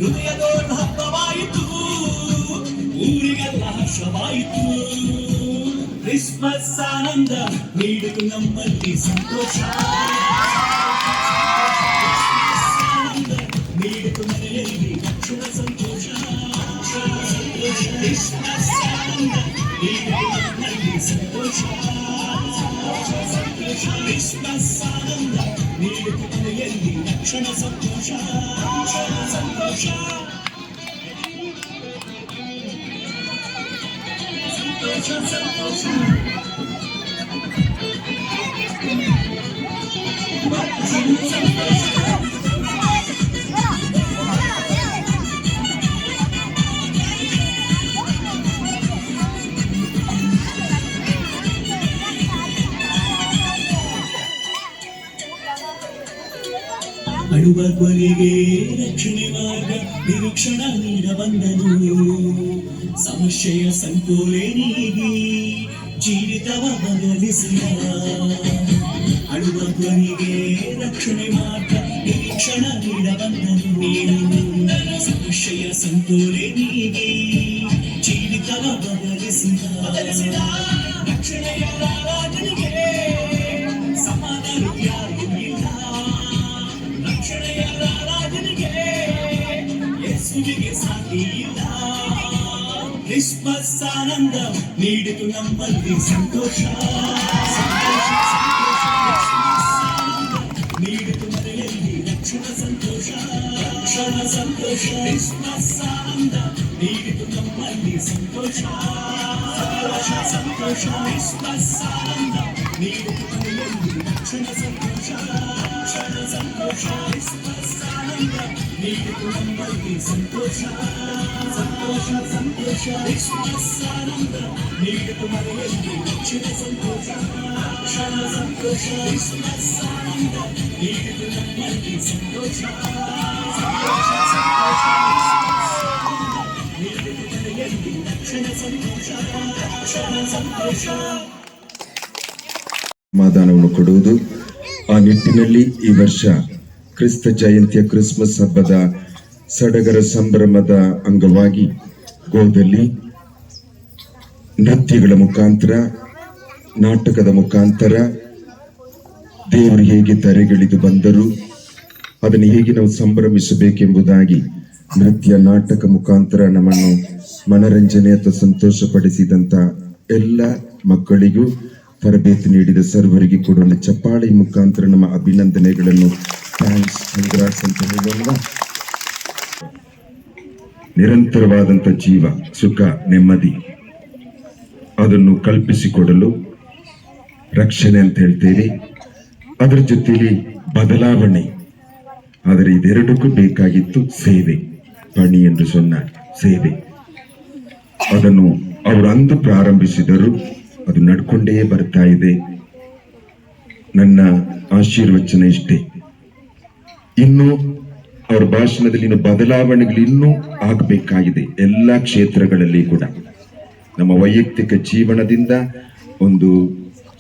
ಹೃದಯ ದೊಡ್ಡ ಹಬ್ಬವಾಯಿತು ಊರಿಗೆಲ್ಲ ಹರ್ಷವಾಯಿತು ಕ್ರಿಸ್ಮಸ್ ಆನಂದ ನೀಡಿತು ನಮ್ಮಲ್ಲಿ ಸಂತೋಷ ನೀಡಿತು ಮನೆಯಲ್ಲಿ ರಕ್ಷಣ ಸಂತೋಷ ಕ್ರಿಸ್ಮಸ್ ಆನಂದ ನೀಡಿತು ನಮ್ಮಲ್ಲಿ ಸಂತೋಷ ಕ್ರಿಸ್ಮಸ್ ಆನಂದ ನೀಡಿತು ಮನೆಯಲ್ಲಿ ರಕ್ಷಣ ಸಂತೋಷ ಸಂತೋಷ ಸಂತೋಷ ಅಳುವ ಕೊನೆಗೆ ರಕ್ಷಣೆ ಮಾರ್ಗ ನಿರೀಕ್ಷಣ ನೀಡ ಬಂದನು ಸಮಸ್ಯೆಯ ಸಂಕೋಲೆ ನೀಗಿ ಜೀವಿತವ ಬದಲಿಸಿದ ಅಳುವ ಕೊನೆಗೆ ರಕ್ಷಣೆ ಮಾರ್ಗ ನಿರೀಕ್ಷಣ ನೀಡ ಬಂದನು ಸಮಸ್ಯೆ ಶಿಕ್ಷೆಯ ಸಂಪೂರ್ಣೆ ನೀಗಿ ಜೀವಿತವ ಬದಲಿಸಿದ ರಕ್ಷಣೆಯ ರಾಜನಿಗೆ ಸಮಾನರು ಯಾರು ಇಲ್ಲ. ರಕ್ಷಣೆಯ ರಾಜನಿಗೆ ಯೇಸುವಿಗೆ ಸಾಟಿ ಇಲ್ಲ. ಕ್ರಿಸ್ಮಸ್ ಆನಂದ ನೀಡಿತು ನಮ್ಮಲ್ಲಿ ಸಂತೋಷ, ಸಂತೋಷ, ಸಂತೋಷ. ಕ್ರಿಸ್ಮಸ್ ಆನಂದ ನೀಡಿತು ಮನೆಯಲ್ಲಿ ರಕ್ಷಣ ಸಂತೋಷ, ರಕ್ಷಣ ಸಂತೋಷ. ಕ್ರಿಸ್ಮಸ್ ಆನಂದ ನೀಡಿತು ನಮ್ಮಲ್ಲಿ ಸಂತೋಷ, ಸಂತೋಷ, ಸಂತೋಷ. ಕ್ರಿಸ್ಮಸ್ ಆನಂದ ನೀಡಿತು ಮನೆಯಲ್ಲಿ ರಕ್ಷಣ ಸಂತೋಷ, ರಕ್ಷಣ ಸಂತೋಷ. ಕ್ರಿಸ್ಮಸ್ ಆನಂದ ನೀಡಿತು ನಮ್ಮಲ್ಲಿ ಸಂತೋಷ, ಸಂತೋಷ, ಸಂತೋಷ. ಕ್ರಿಸ್ಮಸ್ ಆನಂದ ನೀಡಿತು ಮನೆಯಲ್ಲಿ ರಕ್ಷಣ ಸಂತೋಷ, ರಕ್ಷಣ ಸಂತೋಷ. ಕ್ರಿಸ್ಮಸ್ ಆನಂದ ನೀಡಿತು ನಮ್ಮಲ್ಲಿ ಸಂತೋಷ, ಸಂತೋಷ, ಸಂತೋಷ. ನೀಡಿತು ಮನೆಯಲ್ಲಿ ರಕ್ಷಣ ಸಂತೋಷ, ರಕ್ಷಣ ಸಂತೋಷ. ಸಮಾಧಾನವನ್ನು ಕೊಡುವುದು. ಆ ನಿಟ್ಟಿನಲ್ಲಿ ಈ ವರ್ಷ ಕ್ರಿಸ್ತ ಜಯಂತಿಯ ಕ್ರಿಸ್ಮಸ್ ಹಬ್ಬದ ಸಡಗರ ಸಂಭ್ರಮದ ಅಂಗವಾಗಿ ಗೋದಲ್ಲಿ ನೃತ್ಯಗಳ ಮುಖಾಂತರ, ನಾಟಕದ ಮುಖಾಂತರ ದೇವರು ಹೇಗೆ ತರೆಗಿಳಿದು ಬಂದರು, ಅದನ್ನು ಹೇಗೆ ನಾವು ಸಂಭ್ರಮಿಸಬೇಕೆಂಬುದಾಗಿ ನೃತ್ಯ ನಾಟಕ ಮುಖಾಂತರ ನಮ್ಮನ್ನು ಮನರಂಜನೆ ಅಥವಾ ಸಂತೋಷಪಡಿಸಿದಂತ ಎಲ್ಲ ಮಕ್ಕಳಿಗೂ, ತರಬೇತಿ ನೀಡಿದ ಸರ್ವರಿಗೆ ಕೂಡ ಒಂದು ಚಪ್ಪಾಳೆ ಮುಖಾಂತರ ನಮ್ಮ ಅಭಿನಂದನೆಗಳನ್ನು, ಥ್ಯಾಂಕ್ಸ್, ಕಂಗ್ರಾಟ್ಸ್ ಅಂತ ಹೇಳೋಣ. ನಿರಂತರವಾದಂಥ ಜೀವ, ಸುಖ, ನೆಮ್ಮದಿ ಅದನ್ನು ಕಲ್ಪಿಸಿಕೊಡಲು ರಕ್ಷಣೆ ಅಂತ ಹೇಳ್ತೇವೆ. ಅದರ ಜೊತೆಯಲ್ಲಿ ಬದಲಾವಣೆ. ಆದರೆ ಇದೆರಡಕ್ಕೂ ಬೇಕಾಗಿತ್ತು ಸೇವೆ. ಪಣಿ ಎಂದು ಸೊನ್ನ ಸೇವೆ. ಅದನ್ನು ಅವರು ಅಂದು ಪ್ರಾರಂಭಿಸಿದರು, ಅದು ನಡ್ಕೊಂಡೇ ಬರ್ತಾ ಇದೆ. ನನ್ನ ಆಶೀರ್ವಚನ ಇಷ್ಟೇ, ಇನ್ನು ಅವರ ಭಾಷಣದಲ್ಲಿ ಇನ್ನು ಬದಲಾವಣೆಗಳು ಇನ್ನೂ ಆಗಬೇಕಾಗಿದೆ. ಎಲ್ಲ ಕ್ಷೇತ್ರಗಳಲ್ಲಿ ಕೂಡ ನಮ್ಮ ವೈಯಕ್ತಿಕ ಜೀವನದಿಂದ, ಒಂದು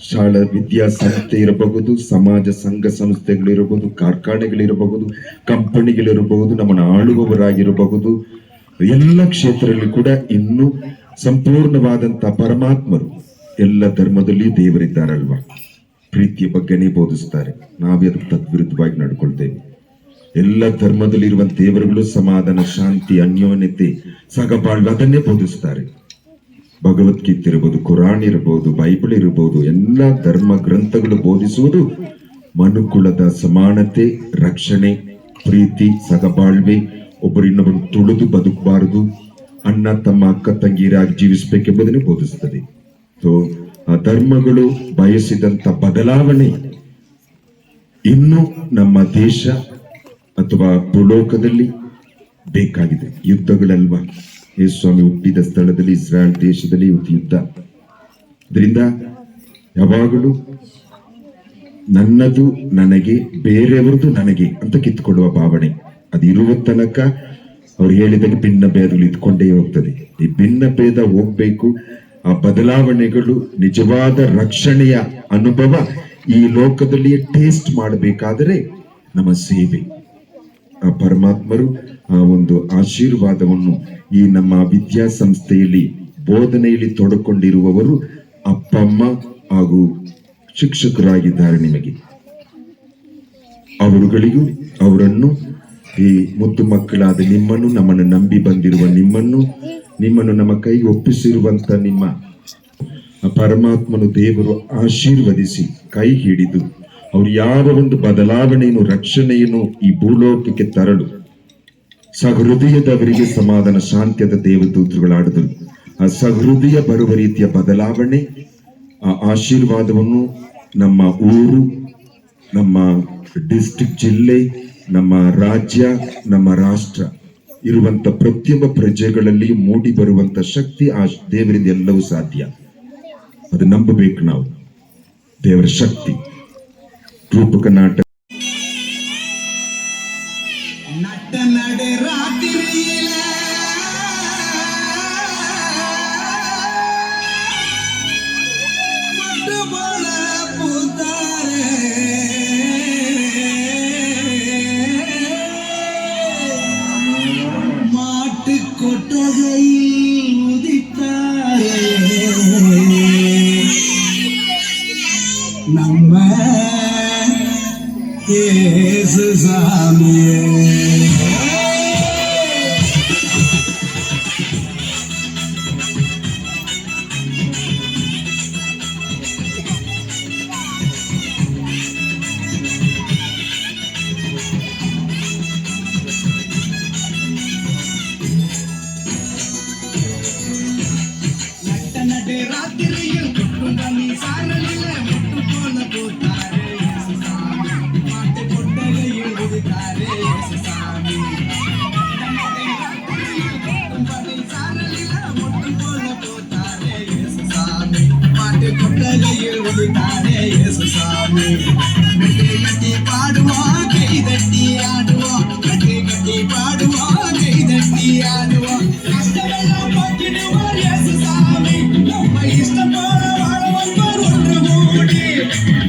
ಶಾಲಾ ವಿದ್ಯಾಸಂಸ್ಥೆ ಇರಬಹುದು, ಸಮಾಜ ಸಂಘ ಸಂಸ್ಥೆಗಳಿರಬಹುದು, ಕಾರ್ಖಾನೆಗಳಿರಬಹುದು, ಕಂಪನಿಗಳಿರಬಹುದು, ನಮ್ಮನ್ನು ಆಳುವವರಾಗಿರಬಹುದು, ಎಲ್ಲ ಕ್ಷೇತ್ರದಲ್ಲಿ ಕೂಡ ಇನ್ನೂ ಸಂಪೂರ್ಣವಾದಂತ ಪರಮಾತ್ಮರು, ಎಲ್ಲ ಧರ್ಮದಲ್ಲಿಯೂ ದೇವರಿದ್ದಾರಲ್ವಾ, ಪ್ರೀತಿಯ ಬಗ್ಗೆನೇ ಬೋಧಿಸ್ತಾರೆ. ನಾವೇ ಅದಕ್ಕೆ ತದ್ವಿರುದ್ಧವಾಗಿ ನಡ್ಕೊಳ್ತೇವೆ. ಎಲ್ಲ ಧರ್ಮದಲ್ಲಿರುವ ದೇವರುಗಳು ಸಮಾಧಾನ, ಶಾಂತಿ, ಅನ್ಯೋನ್ಯತೆ, ಸಹಬಾಳ್ವೆ ಅದನ್ನೇ ಬೋಧಿಸ್ತಾರೆ. ಭಗವದ್ಗೀತೆ ಇರಬಹುದು, ಕುರಾನ್ ಇರಬಹುದು, ಬೈಬಲ್ ಇರಬಹುದು, ಎಲ್ಲ ಧರ್ಮ ಗ್ರಂಥಗಳು ಬೋಧಿಸುವುದು ಮನುಕುಲದ ಸಮಾನತೆ, ರಕ್ಷಣೆ, ಪ್ರೀತಿ, ಸಹಬಾಳ್ವೆ, ಒಬ್ಬರಿನ್ನೊಬ್ಬರು ತುಳಿದು ಬದುಕಬಾರದು, ಅಣ್ಣ ತಮ್ಮ ಅಕ್ಕ ತಂಗಿಯರಾಗಿ ಜೀವಿಸಬೇಕೆಂಬುದನ್ನು ಬೋಧಿಸುತ್ತದೆ. ಸೊ ಆ ಧರ್ಮಗಳು ಬಯಸಿದಂತ ಬದಲಾವಣೆ ಇನ್ನು ನಮ್ಮ ದೇಶ ಅಥವಾ ಭೂಲೋಕದಲ್ಲಿ ಬೇಕಾಗಿದೆ. ಯುದ್ಧಗಳಲ್ವಾ, ಯೇಸುಸ್ವಾಮಿ ಹುಟ್ಟಿದ ಸ್ಥಳದಲ್ಲಿ, ಇಸ್ರಾಯೇಲ್ ದೇಶದಲ್ಲಿ ಇವತ್ತು ಯುದ್ಧ. ಇದರಿಂದ ಯಾವಾಗಲೂ ನನ್ನದು ನನಗೆ, ಬೇರೆಯವರದು ನನಗೆ ಅಂತ ಕಿತ್ಕೊಳ್ಳುವ ಭಾವನೆ ಅದು ಇರುವ ತನಕ ಅವ್ರು ಹೇಳಿದಾಗ ಭಿನ್ನ ಭೇದಗಳು ಇದ್ಕೊಂಡೇ ಹೋಗ್ತದೆ. ಈ ಭಿನ್ನ ಭೇದ ಹೋಗ್ಬೇಕು. ಆ ಬದಲಾವಣೆಗಳು ನಿಜವಾದ ರಕ್ಷಣೆಯ ಅನುಭವ ಈ ಲೋಕದಲ್ಲಿ ಟೇಸ್ಟ್ ಮಾಡಬೇಕಾದರೆ ನಮ್ಮ ಸೇವೆ, ಆ ಪರಮಾತ್ಮರು ಆ ಒಂದು ಆಶೀರ್ವಾದವನ್ನು ಈ ನಮ್ಮ ವಿದ್ಯಾಸಂಸ್ಥೆಯಲ್ಲಿ ಬೋಧನೆಯಲ್ಲಿ ತೊಡಕೊಂಡಿರುವವರು ಅಪ್ಪ ಅಮ್ಮ ಹಾಗೂ ಶಿಕ್ಷಕರಾಗಿದ್ದಾರೆ. ನಿಮಗೆ ಅವರುಗಳಿಗೂ, ಅವರನ್ನು, ಈ ಮುದ್ದು ಮಕ್ಕಳಾದ ನಿಮ್ಮನ್ನು, ನಮ್ಮನ್ನು ನಂಬಿ ಬಂದಿರುವ ನಿಮ್ಮನ್ನು ನಮ್ಮ ಕೈಗೆ ಒಪ್ಪಿಸಿರುವಂತ ನಿಮ್ಮ ಪರಮಾತ್ಮನು ದೇವರು ಆಶೀರ್ವದಿಸಿ ಕೈ ಹಿಡಿದು ಅವ್ರು ಯಾವ ಒಂದು ಬದಲಾವಣೆಯನ್ನು, ರಕ್ಷಣೆಯನ್ನು ಈ ಭೂಲೋಕಕ್ಕೆ ತರಲು ಸಹೃದಯದವರಿಗೆ ಸಮಾಧಾನ, ಶಾಂತಿಯಾದ ದೇವದೂತರುಗಳಾಡಿದರು. ಆ ಸಹೃದಯ ಬರುವ ರೀತಿಯ ಬದಲಾವಣೆ, ಆ ಆಶೀರ್ವಾದವನ್ನು ನಮ್ಮ ಊರು, ನಮ್ಮ ಡಿಸ್ಟ್ರಿಕ್ಟ್, ಜಿಲ್ಲೆ, ನಮ್ಮ ರಾಜ್ಯ, ನಮ್ಮ ರಾಷ್ಟ್ರ ಇರುವಂತ ಪ್ರತಿಯೊಬ್ಬ ಪ್ರಜೆಗಳಲ್ಲಿ ಮೂಡಿ ಬರುವಂತ ಶಕ್ತಿ ಆ ದೇವರಿಂದ ಎಲ್ಲವೂ ಸಾಧ್ಯ. ಅದು ನಂಬಬೇಕು ನಾವು. ದೇವರ ಶಕ್ತಿ ರೂಪಕ ನಾಟಕ ನಟ ನಡೆ ರಾತ್ರಿಯಿಲ ಮಧುಬಳ ಪುತಾರೆ ಮಾಡ பாட்டு கொட்டகையில் உதித்தாரே நம்ம இயேசு சாமியே. ராத்திரியில் குட்டும் பண்ணி சாரலில முட்டு போல போட்டாரே இயேசு சாமி. மாட்டு கொட்டகையில் உதித்தாரே இயேசு சாமி. ராத்திரியில் குட்டும் பண்ணி சாரலில முட்டு போல போட்டாரே இயேசு சாமி. மாட்டு கொட்டகையில் உதித்தாரே இயேசு சாமி. கட்டி கட்டி பாடுவோம், கை தட்டி ஆடுவோம், கட்டி கட்டி பாடுவோம், கை தட்டி ஆடுவோம். கஷ்டமெல்லாம் போக்கிடுவோம் இயேசு சாமி. நம்ம இஷ்டம் போல வாழ வந்தோர் ஒன்று கூடி.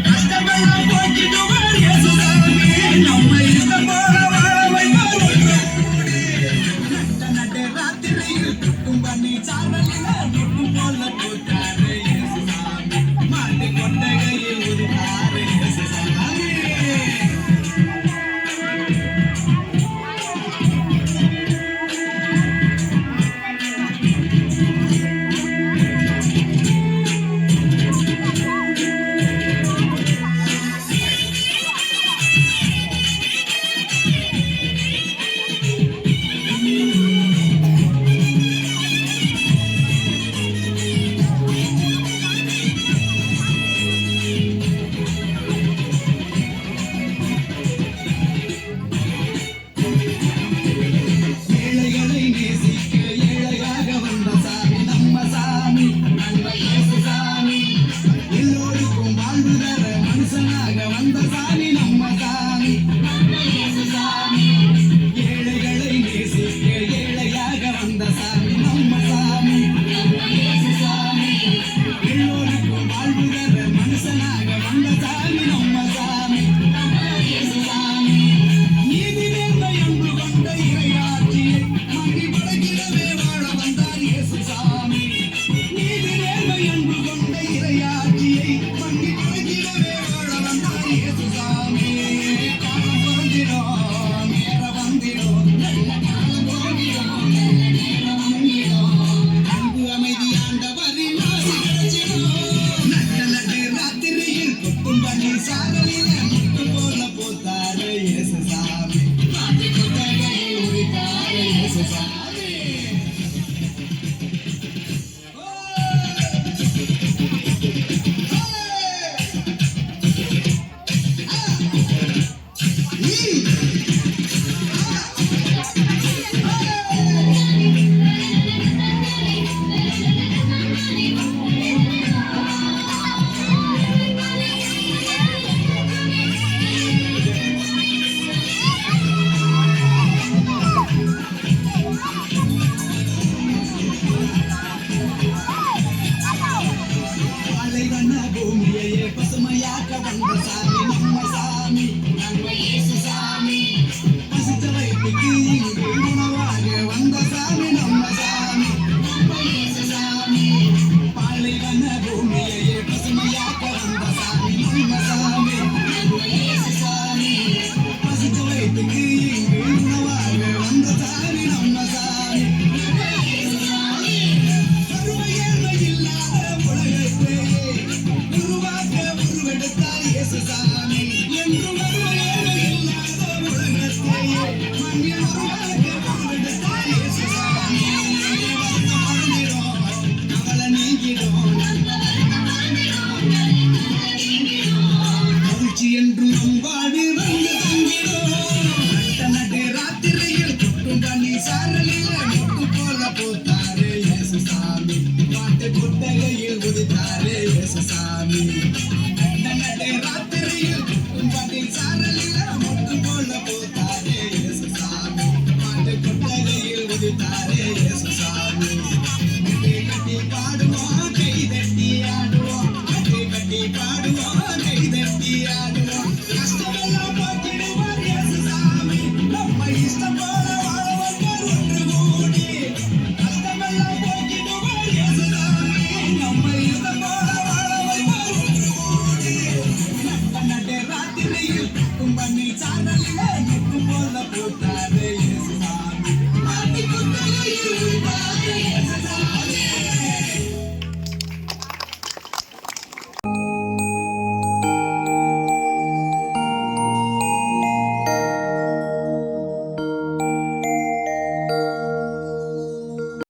கஷ்டமெல்லாம் போக்கிடுவோம் இயேசு சாமி. நம்ம இஷ்டம் போல வாழ வந்தோர் ஒன்று கூடி. நட்ட ராத்திரியில் குட்டும் பண்ணி சாரலில முட்டு போல போட்டாரே இயேசு சாமி. மாட்டு கொட்டகையில் உதித்தாரே இயேசு சாமி. ஏழைகளை நேசிக்க ஏழையாக வந்த சாமி நம்ம சாமி. நம்ம இயேசு சாமி. எல்லோருக்கும் வாழ்வு தர மனுஷனாக வந்த சாமி நம்ம சாமி. நம்ம இயேசு சாமி. ஏழைகளை நேசிக்க ஏழையாக வந்த சாமி நம்ம சாமி. நம்ம இயேசு சாமி. எல்லோருக்கும் வாழ்வு தர மனுஷனாக வந்த சாமி நம்ம சாமி. நம்ம இயேசு சாமி. நீதி நேர்மை அன்பு கொண்ட இறையாட்சியை மங்கி படைக்கிடவே வாழ வந்தார் இயேசு சாமி. நீதி நேர்மை அன்பு கொண்ட இறையாட்சியை மங்கி படைக்கிடவே வாழ வந்தார் இயேசு சாமி. காலம் பிறந்திடும், நேரம் வந்திடும், நல்ல காலம் பிறந்திடும், நல்ல நேரம் வந்திடும். அன்பு அமைதி ஆண்டவரின் ஆசி கிடைச்சிடும். நட்டு ராத்திரியில் கொட்டும் பண்ணி சாரலில முட்டு போல போத்தாரே இயேசு சாமி. மாட்டு கொட்டகையில் உதித்தாரே இயேசு சாமி. பாலைவன பூமியையே பசுமையாக்க வந்த சாமி நம்ம சாமி. நம்ம இயேசு சாமி. பசித்த வயிற்றுக்கு இங்கு உணவாக வந்த சாமி நம்ம சாமி. நம்ம இயேசு சாமி. பாலைவன பூமியையே பசுமையாக்க வந்த சாமி நம்ம சாமி. நம்ம இயேசு சாமி. பசித்த வயிற்றுக்கு இங்கு உணவாக வந்த சாமி நம்ம சாமி. நம்ம இயேசு சாமி. கருமையேழ்மை இல்லாத உலகத்தையே உருவாக்க உருவெடுத்தார் இயேசு சாமி. என்று கருமையேழ்மை இல்லாத உலகத்தையே மண்ணில் உருவாக்க உருவெடுத்தார் இயேசு சாமி. வருத்தம் அழிந்திடும், கவலை நீங்கிடும், மகிழ்ச்சி என்றும் நம் வாழ்வில் வந்து தங்கிடும். நட்டு ராத்திரியில் குட்டும் பண்ணி சாரலில முட்டு போல போத்தாரே இயேசு சாமி. மாட்டு கொட்டகையில் உதித்தாரே இயேசு சாமி. நட்டு ராத்திரியில் குட்டும் பண்ணி சாரலில முட்டு போல போத்தாரே இயேசு சாமி. மாட்டு கொட்டகையில் உதித்தாரே இயேசு சாமி. கட்டி கட்டி பாடுவோம், கை தட்டி ஆடுவோம், கட்டி கட்டி பாடுவோம், கை தட்டி ஆடுவோம். கஷ்டமெல்லாம் போக்கிடுவார் இயேசு சாமி. நம்ம இஷ்டம் போல வாழ வந்தார் ஒன்று கூடி. ಗೆಳೆಯನ